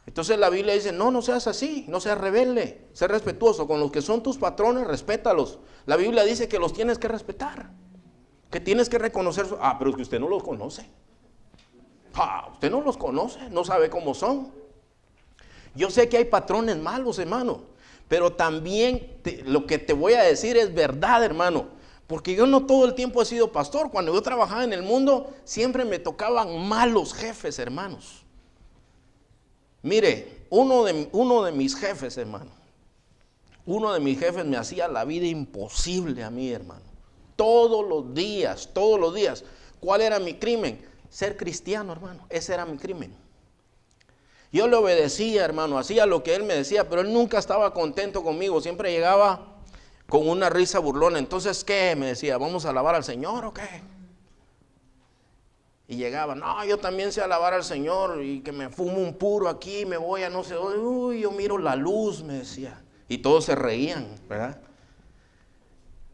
Speaker 1: Entonces la Biblia dice, no seas así, no seas rebelde, sé respetuoso. Con los que son tus patrones, respétalos. La Biblia dice que los tienes que respetar, que tienes que reconocer. Pero es que usted no los conoce. Usted no los conoce, no sabe cómo son. Yo sé que hay patrones malos, hermano, pero también lo que te voy a decir es verdad, hermano, porque yo no todo el tiempo he sido pastor. Cuando yo trabajaba en el mundo, siempre me tocaban malos jefes, hermanos. Mire, uno de mis jefes, hermano, uno de mis jefes me hacía la vida imposible a mí, hermano. Todos los días. ¿Cuál era mi crimen? Ser cristiano, hermano. Ese era mi crimen. Yo le obedecía, hermano, hacía lo que él me decía, pero él nunca estaba contento conmigo. Siempre llegaba con una risa burlona. Entonces, ¿qué? Me decía, ¿vamos a alabar al Señor o qué? Y llegaba, no, yo también sé alabar al Señor, y que me fumo un puro aquí, me voy a no sé dónde. Uy, yo miro la luz, me decía. Y todos se reían, ¿verdad?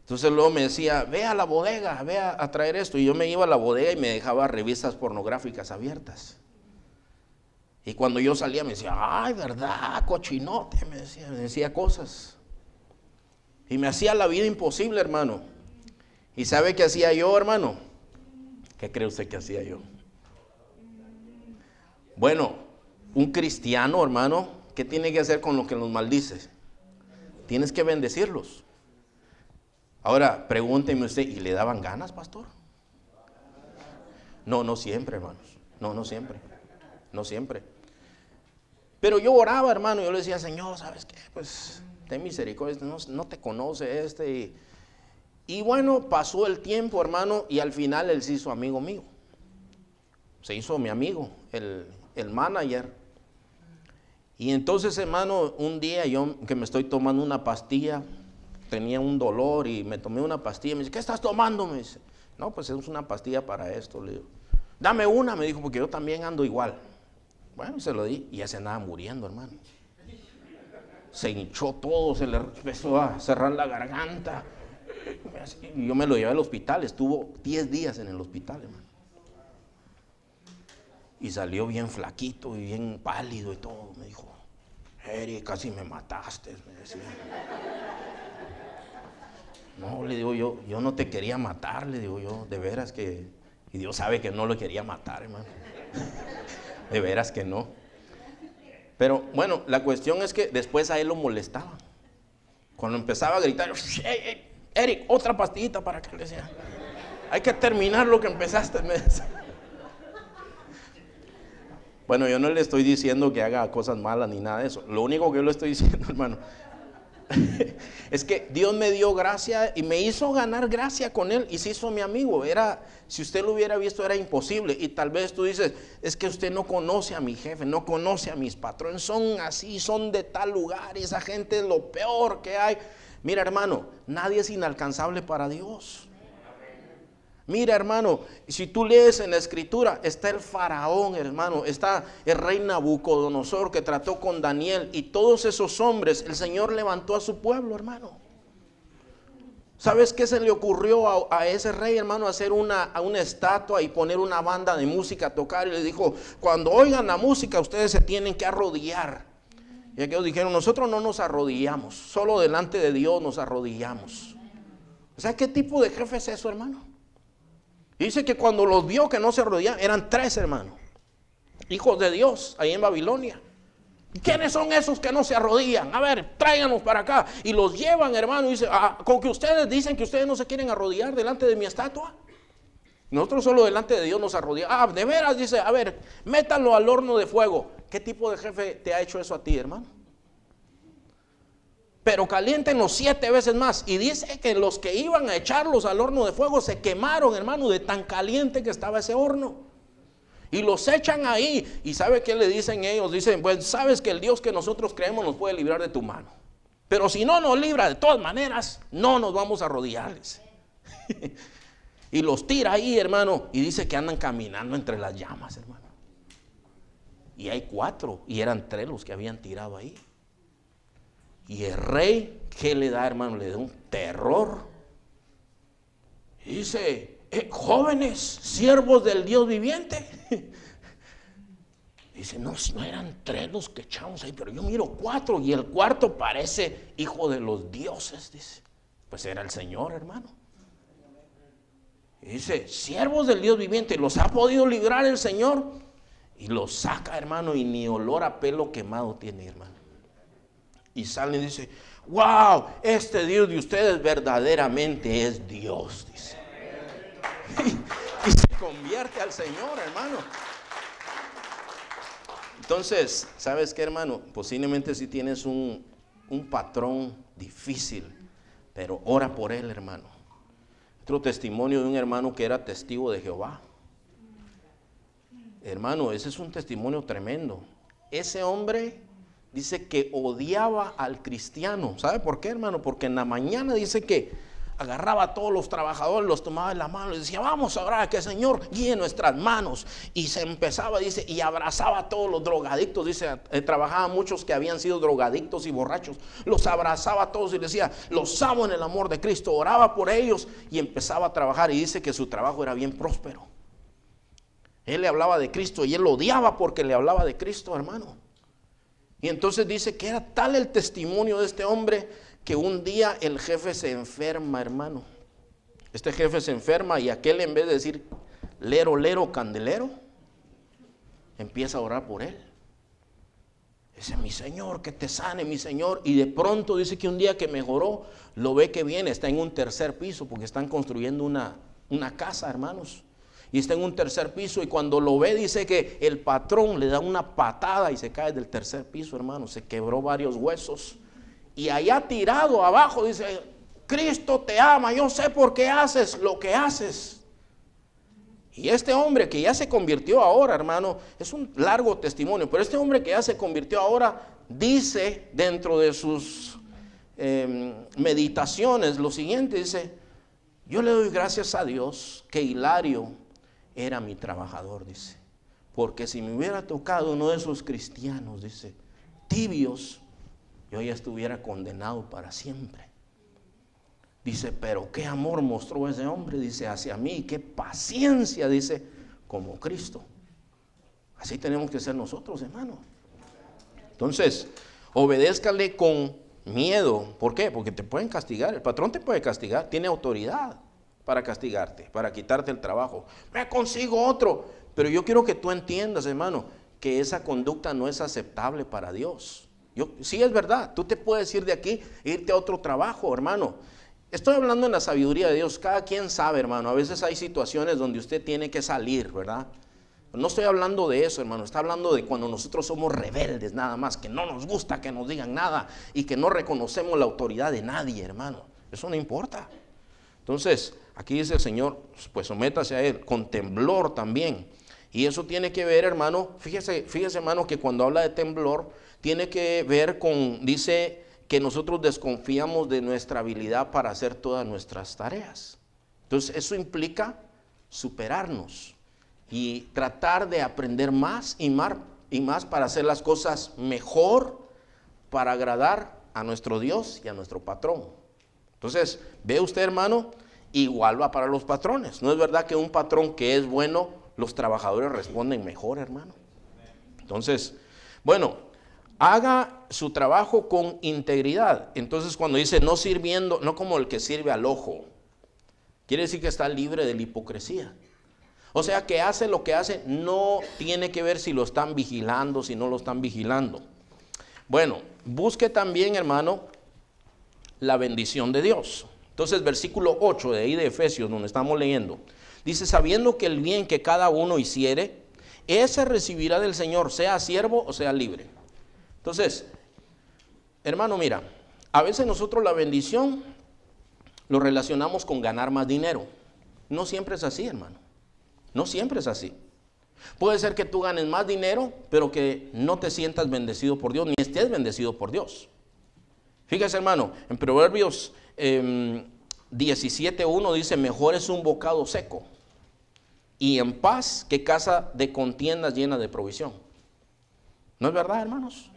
Speaker 1: Entonces luego me decía, ve a la bodega, ve a traer esto. Y yo me iba a la bodega y me dejaba revistas pornográficas abiertas. Y cuando yo salía me decía, ay, verdad, cochinote, me decía cosas. Y me hacía la vida imposible, hermano. ¿Y sabe qué hacía yo, hermano? ¿Qué cree usted que hacía yo? Bueno, un cristiano, hermano, ¿qué tiene que hacer con lo que nos maldice? Tienes que bendecirlos. Ahora, pregúnteme usted, ¿y le daban ganas, pastor? No siempre, hermanos. No siempre. Pero yo oraba, hermano, yo le decía, Señor, ¿sabes qué? Pues, ten misericordia, no te conoce este. Y bueno, pasó el tiempo, hermano, y al final él se hizo amigo mío. Se hizo mi amigo, el manager. Y entonces, hermano, un día yo que me estoy tomando una pastilla, tenía un dolor y me tomé una pastilla. Me dice, ¿qué estás tomando? Me dice, no, pues es una pastilla para esto. Le digo, dame una, me dijo, porque yo también ando igual. Bueno, se lo di y ya se andaba muriendo, hermano. Se hinchó todo, se le empezó a cerrar la garganta. Y yo me lo llevé al hospital, estuvo 10 días en el hospital, hermano. Y salió bien flaquito y bien pálido y todo. Me dijo, Eric, casi me mataste, me decía. No, le digo yo no te quería matar, le digo yo, de veras que, y Dios sabe que no lo quería matar, hermano. De veras que no. Pero bueno, la cuestión es que después a él lo molestaba. Cuando empezaba a gritar, hey, Eric, otra pastillita para que le decía, hay que terminar lo que empezaste, me decía. Bueno, yo no le estoy diciendo que haga cosas malas ni nada de eso. Lo único que yo le estoy diciendo, hermano, es que Dios me dio gracia y me hizo ganar gracia con él y se hizo mi amigo. Si usted lo hubiera visto, era imposible. Y tal vez tú dices, es que usted no conoce a mi jefe, no conoce a mis patrones, son así, son de tal lugar y esa gente es lo peor que hay. Mira, hermano, nadie es inalcanzable para Dios. Mira, hermano, si tú lees en la escritura, está el faraón, hermano, está el rey Nabucodonosor que trató con Daniel, y todos esos hombres, el Señor levantó a su pueblo, hermano. ¿Sabes qué se le ocurrió a ese rey, hermano? Hacer una estatua y poner una banda de música a tocar, y le dijo: cuando oigan la música ustedes se tienen que arrodillar. Y aquellos dijeron: nosotros no nos arrodillamos, solo delante de Dios nos arrodillamos. O sea, ¿qué tipo de jefe es eso, hermano? Y dice que cuando los vio que no se arrodillaban, eran 3, hermano, hijos de Dios, ahí en Babilonia. ¿Quiénes son esos que no se arrodillan? A ver, tráiganos para acá. Y los llevan, hermano, y dice: con que ustedes dicen que ustedes no se quieren arrodillar delante de mi estatua. Nosotros solo delante de Dios nos arrodillamos. De veras, dice: a ver, métanlo al horno de fuego. ¿Qué tipo de jefe te ha hecho eso a ti, hermano? Pero caliéntenlos 7 veces más. Y dice que los que iban a echarlos al horno de fuego se quemaron, hermano, de tan caliente que estaba ese horno. Y los echan ahí. ¿Y sabe qué le dicen ellos? Dicen: pues sabes que el Dios que nosotros creemos nos puede librar de tu mano. Pero si no nos libra, de todas maneras, no nos vamos a arrodillarles. Y los tira ahí, hermano. Y dice que andan caminando entre las llamas, hermano. Y hay 4. Y eran 3 los que habían tirado ahí. Y el rey, ¿qué le da, hermano? Le da un terror. Y dice: jóvenes, siervos del Dios viviente. Dice: no eran 3 los que echamos ahí, pero yo miro 4 y el 4 parece hijo de los dioses. Dice: pues era el Señor, hermano. Y dice: siervos del Dios viviente, ¿los ha podido librar el Señor? Y los saca, hermano, y ni olor a pelo quemado tiene, hermano. Y sale y dice: wow, este Dios de ustedes verdaderamente es Dios, dice. Y se convierte al Señor, hermano. Entonces, ¿sabes qué, hermano? Posiblemente si tienes un patrón difícil, pero ora por él, hermano. Otro testimonio de un hermano que era testigo de Jehová. Hermano, ese es un testimonio tremendo. Ese hombre dice que odiaba al cristiano. ¿Sabe por qué, hermano? Porque en la mañana dice que agarraba a todos los trabajadores, los tomaba en la mano y decía: vamos a orar, que el Señor guíe nuestras manos. Y se empezaba, dice, y abrazaba a todos los drogadictos. Dice, trabajaba muchos que habían sido drogadictos y borrachos. Los abrazaba a todos y decía: los amo en el amor de Cristo. Oraba por ellos y empezaba a trabajar. Y dice que su trabajo era bien próspero. Él le hablaba de Cristo y él lo odiaba porque le hablaba de Cristo, hermano. Y entonces dice que era tal el testimonio de este hombre que un día el jefe se enferma, hermano. Este jefe se enferma y aquel, en vez de decir: lero, lero, candelero, empieza a orar por él. Dice: mi Señor, que te sane, mi Señor. Y de pronto dice que un día que mejoró, lo ve que viene, está en un 3er piso, porque están construyendo una casa, hermanos. Y está en un 3er piso, y cuando lo ve dice que el patrón le da una patada y se cae del 3er piso, hermano. Se quebró varios huesos. Y allá tirado abajo dice: Cristo te ama, yo sé por qué haces lo que haces. Y este hombre que ya se convirtió ahora, hermano, es un largo testimonio, pero este hombre que ya se convirtió ahora dice dentro de sus meditaciones lo siguiente: dice: yo le doy gracias a Dios que Hilario era mi trabajador, dice, porque si me hubiera tocado uno de esos cristianos, dice, tibios, yo ya estuviera condenado para siempre. Dice: pero qué amor mostró ese hombre, dice, hacia mí, qué paciencia, dice, como Cristo. Así tenemos que ser nosotros, hermano. Entonces, obedézcale con miedo. ¿Por qué? Porque te pueden castigar. El patrón te puede castigar, tiene autoridad para castigarte, para quitarte el trabajo. Me consigo otro. Pero yo quiero que tú entiendas, hermano, que esa conducta no es aceptable para Dios. Sí, es verdad, tú te puedes ir de aquí e irte a otro trabajo, hermano. Estoy hablando en la sabiduría de Dios. Cada quien sabe, hermano. A veces hay situaciones donde usted tiene que salir, ¿verdad? No estoy hablando de eso, hermano. Está hablando de cuando nosotros somos rebeldes, nada más, que no nos gusta que nos digan nada y que no reconocemos la autoridad de nadie, hermano. Eso no importa. Entonces, aquí dice el Señor: pues sométase a Él con temblor también. Y eso tiene que ver, hermano, fíjese, hermano, que cuando habla de temblor, tiene que ver con, dice, que nosotros desconfiamos de nuestra habilidad para hacer todas nuestras tareas. Entonces, eso implica superarnos y tratar de aprender más y más para hacer las cosas mejor, para agradar a nuestro Dios y a nuestro patrón. Entonces, ve usted, hermano, igual va para los patrones. ¿No es verdad que un patrón que es bueno, los trabajadores responden mejor, hermano? Entonces, bueno, haga su trabajo con integridad. Entonces, cuando dice no sirviendo, no como el que sirve al ojo, quiere decir que está libre de la hipocresía. O sea, que hace lo que hace, no tiene que ver si lo están vigilando, si no lo están vigilando. Bueno, busque también, hermano, la bendición de Dios. Entonces, versículo 8 de ahí de Efesios, donde estamos leyendo, dice, sabiendo que el bien que cada uno hiciere, ese recibirá del Señor, sea siervo o sea libre. Entonces, hermano, mira, a veces nosotros la bendición lo relacionamos con ganar más dinero. No siempre es así, hermano. No siempre es así. Puede ser que tú ganes más dinero, pero que no te sientas bendecido por Dios, ni estés bendecido por Dios. Fíjese, hermano, en Proverbios 17:1 dice, mejor es un bocado seco y en paz que casa de contiendas llena de provisión. ¿No es verdad, hermanos?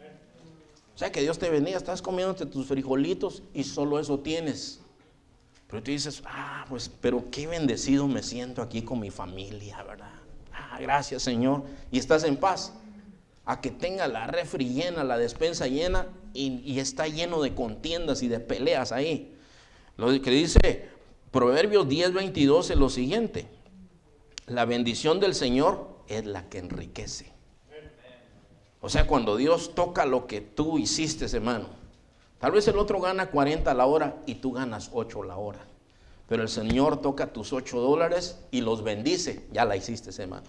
Speaker 1: O sea, que Dios te bendiga, estás comiéndote tus frijolitos y solo eso tienes. Pero tú dices, pues, pero qué bendecido me siento aquí con mi familia, ¿verdad? Gracias, Señor. Y estás en paz. A que tenga la refri llena, la despensa llena y está lleno de contiendas y de peleas ahí. Lo que dice Proverbios 10:22 es lo siguiente. La bendición del Señor es la que enriquece. O sea, cuando Dios toca lo que tú hiciste, hermano, tal vez el otro gana 40 la hora y tú ganas 8 la hora. Pero el Señor toca tus $8 y los bendice. Ya la hiciste, hermano.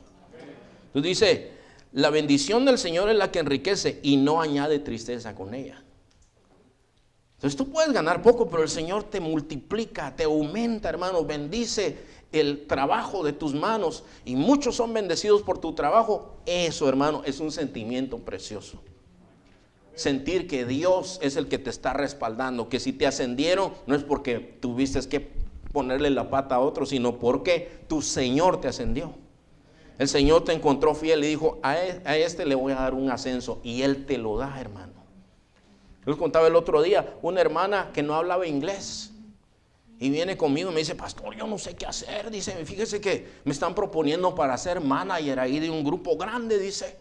Speaker 1: Entonces dice, la bendición del Señor es la que enriquece y no añade tristeza con ella. Entonces tú puedes ganar poco, pero el Señor te multiplica, te aumenta, hermano, bendice el trabajo de tus manos y muchos son bendecidos por tu trabajo. Eso, hermano, es un sentimiento precioso. Sentir que Dios es el que te está respaldando, que si te ascendieron no es porque tuviste que ponerle la pata a otro, sino porque tu Señor te ascendió. El Señor te encontró fiel y dijo, a este le voy a dar un ascenso, y Él te lo da, hermano. Yo les contaba el otro día, una hermana que no hablaba inglés y viene conmigo y me dice, pastor, yo no sé qué hacer. Dice, fíjese que me están proponiendo para ser manager ahí de un grupo grande, dice.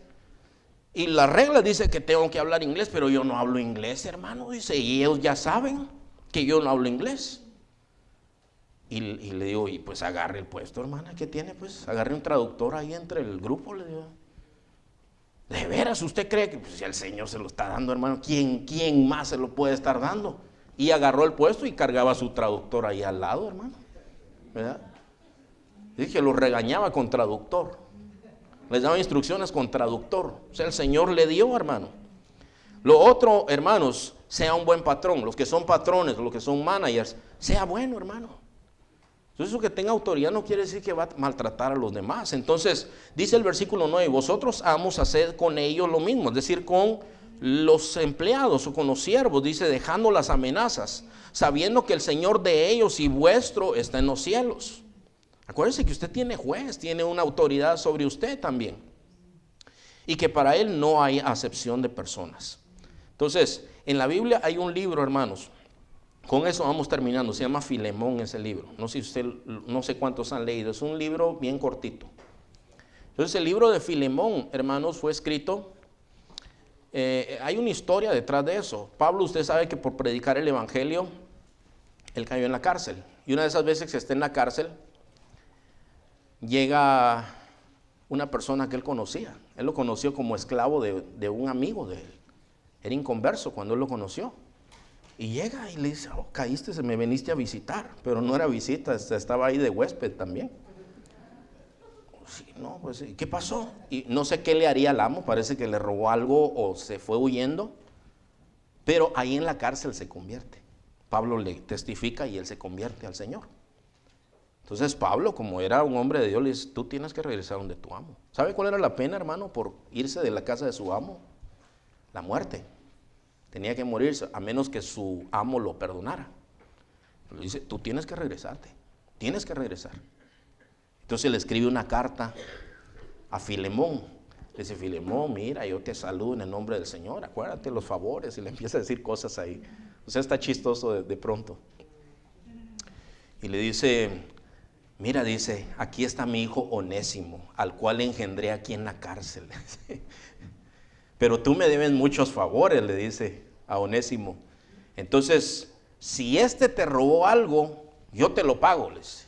Speaker 1: Y la regla dice que tengo que hablar inglés, pero yo no hablo inglés, hermano, dice, y ellos ya saben que yo no hablo inglés. Y le digo, y pues agarre el puesto, hermana, ¿qué tiene? Pues agarre un traductor ahí entre el grupo, le digo. ¿De veras usted cree que pues, si el Señor se lo está dando, hermano, ¿quién más se lo puede estar dando? Y agarró el puesto y cargaba a su traductor ahí al lado, hermano, ¿verdad? Dije, lo regañaba con traductor. Les daba instrucciones con traductor. O sea, el Señor le dio, hermano. Lo otro, hermanos, sea un buen patrón. Los que son patrones, los que son managers, sea bueno, hermano. Entonces, eso que tenga autoridad no quiere decir que va a maltratar a los demás. Entonces, dice el versículo 9, vosotros amos hacer con ellos lo mismo, es decir, con los empleados o con los siervos, dice, dejando las amenazas, sabiendo que el Señor de ellos y vuestro está en los cielos. Acuérdense que usted tiene juez, tiene una autoridad sobre usted también. Y que para Él no hay acepción de personas. Entonces, en la Biblia hay un libro, hermanos. Con eso vamos terminando. Se llama Filemón ese libro. No sé cuántos han leído. Es un libro bien cortito. Entonces, el libro de Filemón, hermanos, fue escrito. Hay una historia detrás de eso. Pablo, usted sabe que por predicar el evangelio, él cayó en la cárcel. Y una de esas veces que está en la cárcel, llega una persona que él conocía. Él lo conoció como esclavo de un amigo de él. Era inconverso cuando él lo conoció. Y llega y le dice, caíste, me veniste a visitar. Pero no era visita, estaba ahí de huésped también. Sí, no, pues, ¿qué pasó? Y no sé qué le haría al amo, parece que le robó algo o se fue huyendo. Pero ahí en la cárcel se convierte. Pablo le testifica y él se convierte al Señor. Entonces Pablo, como era un hombre de Dios, le dice, tú tienes que regresar donde tu amo. ¿Sabe cuál era la pena, hermano, por irse de la casa de su amo? La muerte. Tenía que morirse, a menos que su amo lo perdonara. Pero dice, tú tienes que regresarte, tienes que regresar. Entonces le escribe una carta a Filemón. Le dice, Filemón, mira, yo te saludo en el nombre del Señor, acuérdate los favores, y le empieza a decir cosas ahí. O sea, está chistoso de pronto. Y le dice, mira, dice, aquí está mi hijo Onésimo, al cual engendré aquí en la cárcel. Pero tú me debes muchos favores, le dice a Onésimo. Entonces, si este te robó algo, yo te lo pago, le dice.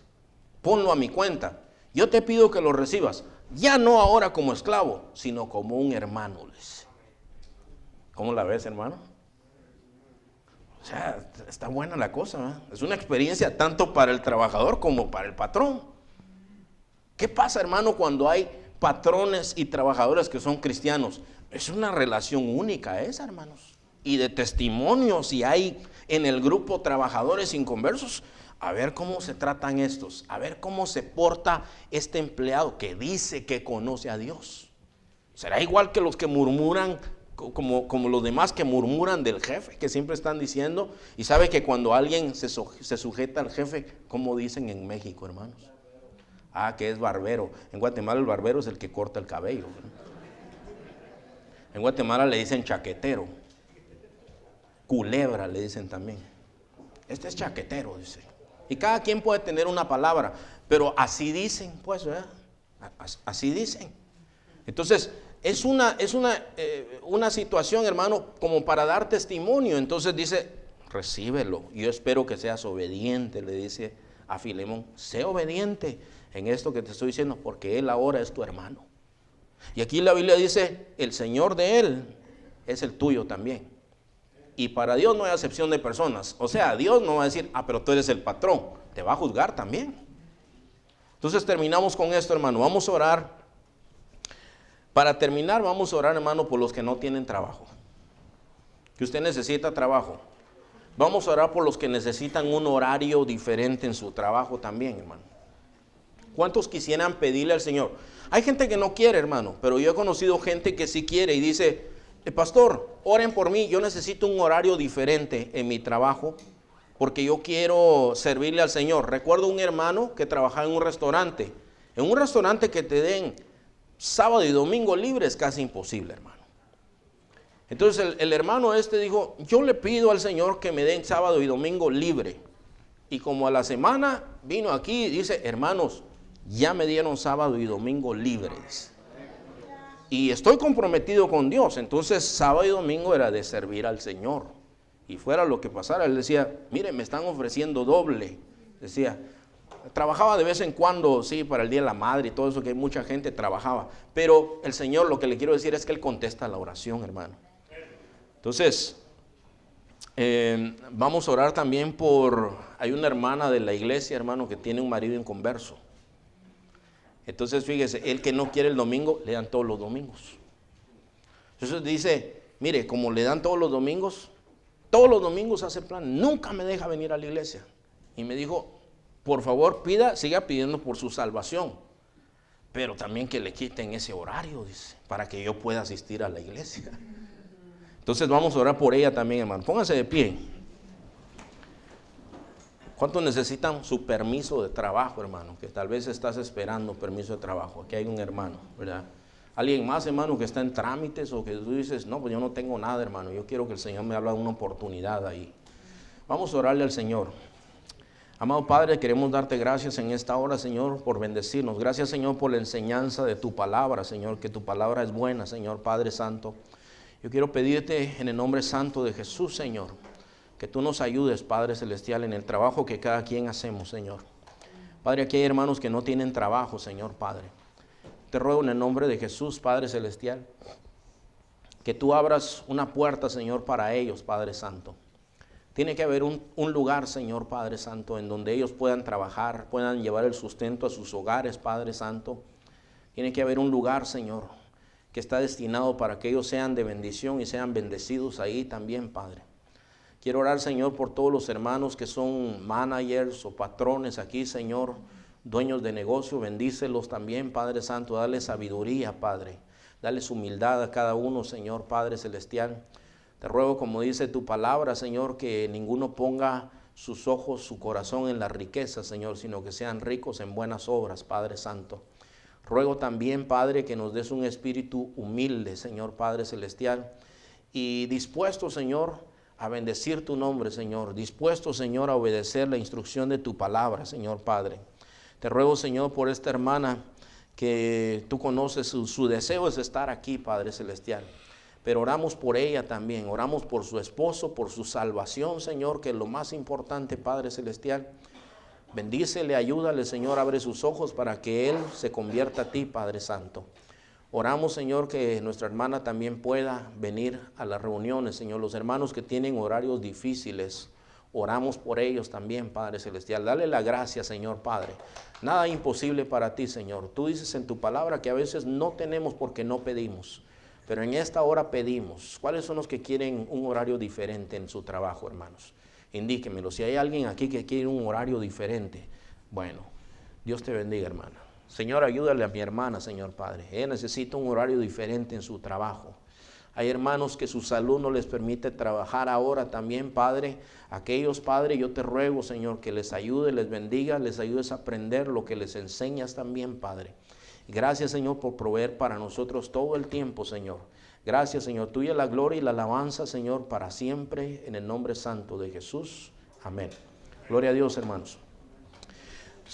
Speaker 1: Ponlo a mi cuenta. Yo te pido que lo recibas. Ya no ahora como esclavo, sino como un hermano, le dice. ¿Cómo la ves, hermano? O sea, está buena la cosa, ¿eh? Es una experiencia tanto para el trabajador como para el patrón. ¿Qué pasa, hermano, cuando hay patrones y trabajadores que son cristianos? Es una relación única esa, hermanos. Y de testimonios, si hay en el grupo trabajadores inconversos, a ver cómo se tratan estos, a ver cómo se porta este empleado que dice que conoce a Dios. ¿Será igual que los que murmuran, como los demás que murmuran del jefe, que siempre están diciendo? Y sabe que cuando alguien se sujeta al jefe, ¿cómo dicen en México, hermanos? Ah, que es barbero. En Guatemala el barbero es el que corta el cabello, ¿verdad? En Guatemala le dicen chaquetero. Culebra le dicen también. Este es chaquetero, dice. Y cada quien puede tener una palabra, pero así dicen, pues, ¿verdad? Así dicen. Entonces, es una situación, hermano, como para dar testimonio. Entonces dice, recíbelo. Yo espero que seas obediente, le dice a Filemón. Sé obediente en esto que te estoy diciendo, porque él ahora es tu hermano. Y aquí la Biblia dice, el Señor de él es el tuyo también. Y para Dios no hay acepción de personas. O sea, Dios no va a decir, pero tú eres el patrón. Te va a juzgar también. Entonces terminamos con esto, hermano. Vamos a orar. Para terminar, vamos a orar, hermano, por los que no tienen trabajo. Que usted necesita trabajo. Vamos a orar por los que necesitan un horario diferente en su trabajo también, hermano. ¿Cuántos quisieran pedirle al Señor? Hay gente que no quiere, hermano, pero yo he conocido gente que sí quiere y dice, pastor, oren por mí, yo necesito un horario diferente en mi trabajo porque yo quiero servirle al Señor. Recuerdo un hermano que trabajaba en un restaurante que te den sábado y domingo libre es casi imposible, hermano. Entonces el hermano dijo, yo le pido al Señor que me den sábado y domingo libre. Y como a la semana vino aquí y dice, hermanos, ya me dieron sábado y domingo libres. Y estoy comprometido con Dios. Entonces sábado y domingo era de servir al Señor. Y fuera lo que pasara, él decía, mire, me están ofreciendo doble. Decía, trabajaba de vez en cuando, sí, para el Día de la Madre y todo eso, que mucha gente trabajaba. Pero el Señor, lo que le quiero decir es que Él contesta la oración, hermano. Entonces, vamos a orar también hay una hermana de la iglesia, hermano, que tiene un marido inconverso. Entonces, fíjese, el que no quiere el domingo, le dan todos los domingos. Entonces dice, mire, como le dan todos los domingos hace plan, nunca me deja venir a la iglesia. Y me dijo, por favor, siga pidiendo por su salvación, pero también que le quiten ese horario, dice, para que yo pueda asistir a la iglesia. Entonces vamos a orar por ella también, hermano. Pónganse de pie. ¿Cuántos necesitan su permiso de trabajo, hermano? Que tal vez estás esperando permiso de trabajo. Aquí hay un hermano, ¿verdad? Alguien más, hermano, que está en trámites o que tú dices, no, pues yo no tengo nada, hermano. Yo quiero que el Señor me hable de una oportunidad ahí. Vamos a orarle al Señor. Amado Padre, queremos darte gracias en esta hora, Señor, por bendecirnos. Gracias, Señor, por la enseñanza de tu palabra, Señor, que tu palabra es buena, Señor, Padre Santo. Yo quiero pedirte en el nombre santo de Jesús, Señor, que tú nos ayudes, Padre Celestial, en el trabajo que cada quien hacemos, Señor. Padre, aquí hay hermanos que no tienen trabajo, Señor, Padre. Te ruego en el nombre de Jesús, Padre Celestial, que tú abras una puerta, Señor, para ellos, Padre Santo. Tiene que haber un lugar, Señor, Padre Santo, en donde ellos puedan trabajar, puedan llevar el sustento a sus hogares, Padre Santo. Tiene que haber un lugar, Señor, que está destinado para que ellos sean de bendición y sean bendecidos ahí también, Padre. Quiero orar, Señor, por todos los hermanos que son managers o patrones aquí, Señor, dueños de negocio. Bendícelos también, Padre Santo. Dale sabiduría, Padre. Dales humildad a cada uno, Señor, Padre Celestial. Te ruego, como dice tu palabra, Señor, que ninguno ponga sus ojos, su corazón en las riquezas, Señor, sino que sean ricos en buenas obras, Padre Santo. Ruego también, Padre, que nos des un espíritu humilde, Señor Padre Celestial, y dispuesto, Señor, a bendecir tu nombre, Señor. Dispuesto, Señor, a obedecer la instrucción de tu palabra, Señor Padre. Te ruego, Señor, por esta hermana que tú conoces, su deseo es estar aquí, Padre Celestial. Pero oramos por ella también, oramos por su esposo, por su salvación, Señor, que es lo más importante, Padre Celestial. Bendícele, ayúdale, Señor, abre sus ojos para que él se convierta a ti, Padre Santo. Oramos, Señor, que nuestra hermana también pueda venir a las reuniones, Señor. Los hermanos que tienen horarios difíciles, oramos por ellos también, Padre Celestial. Dale la gracia, Señor Padre. Nada imposible para ti, Señor. Tú dices en tu palabra que a veces no tenemos porque no pedimos. Pero en esta hora pedimos. ¿Cuáles son los que quieren un horario diferente en su trabajo, hermanos? Indíquemelo. Si hay alguien aquí que quiere un horario diferente, bueno, Dios te bendiga, hermana. Señor, ayúdale a mi hermana, Señor Padre. Ella necesita un horario diferente en su trabajo. Hay hermanos que su salud no les permite trabajar ahora también, Padre. Aquellos, Padre, yo te ruego, Señor, que les ayude, les bendiga, les ayudes a aprender lo que les enseñas también, Padre. Gracias, Señor, por proveer para nosotros todo el tiempo, Señor. Gracias, Señor. Tuya la gloria y la alabanza, Señor, para siempre, en el nombre santo de Jesús. Amén. Gloria a Dios, hermanos.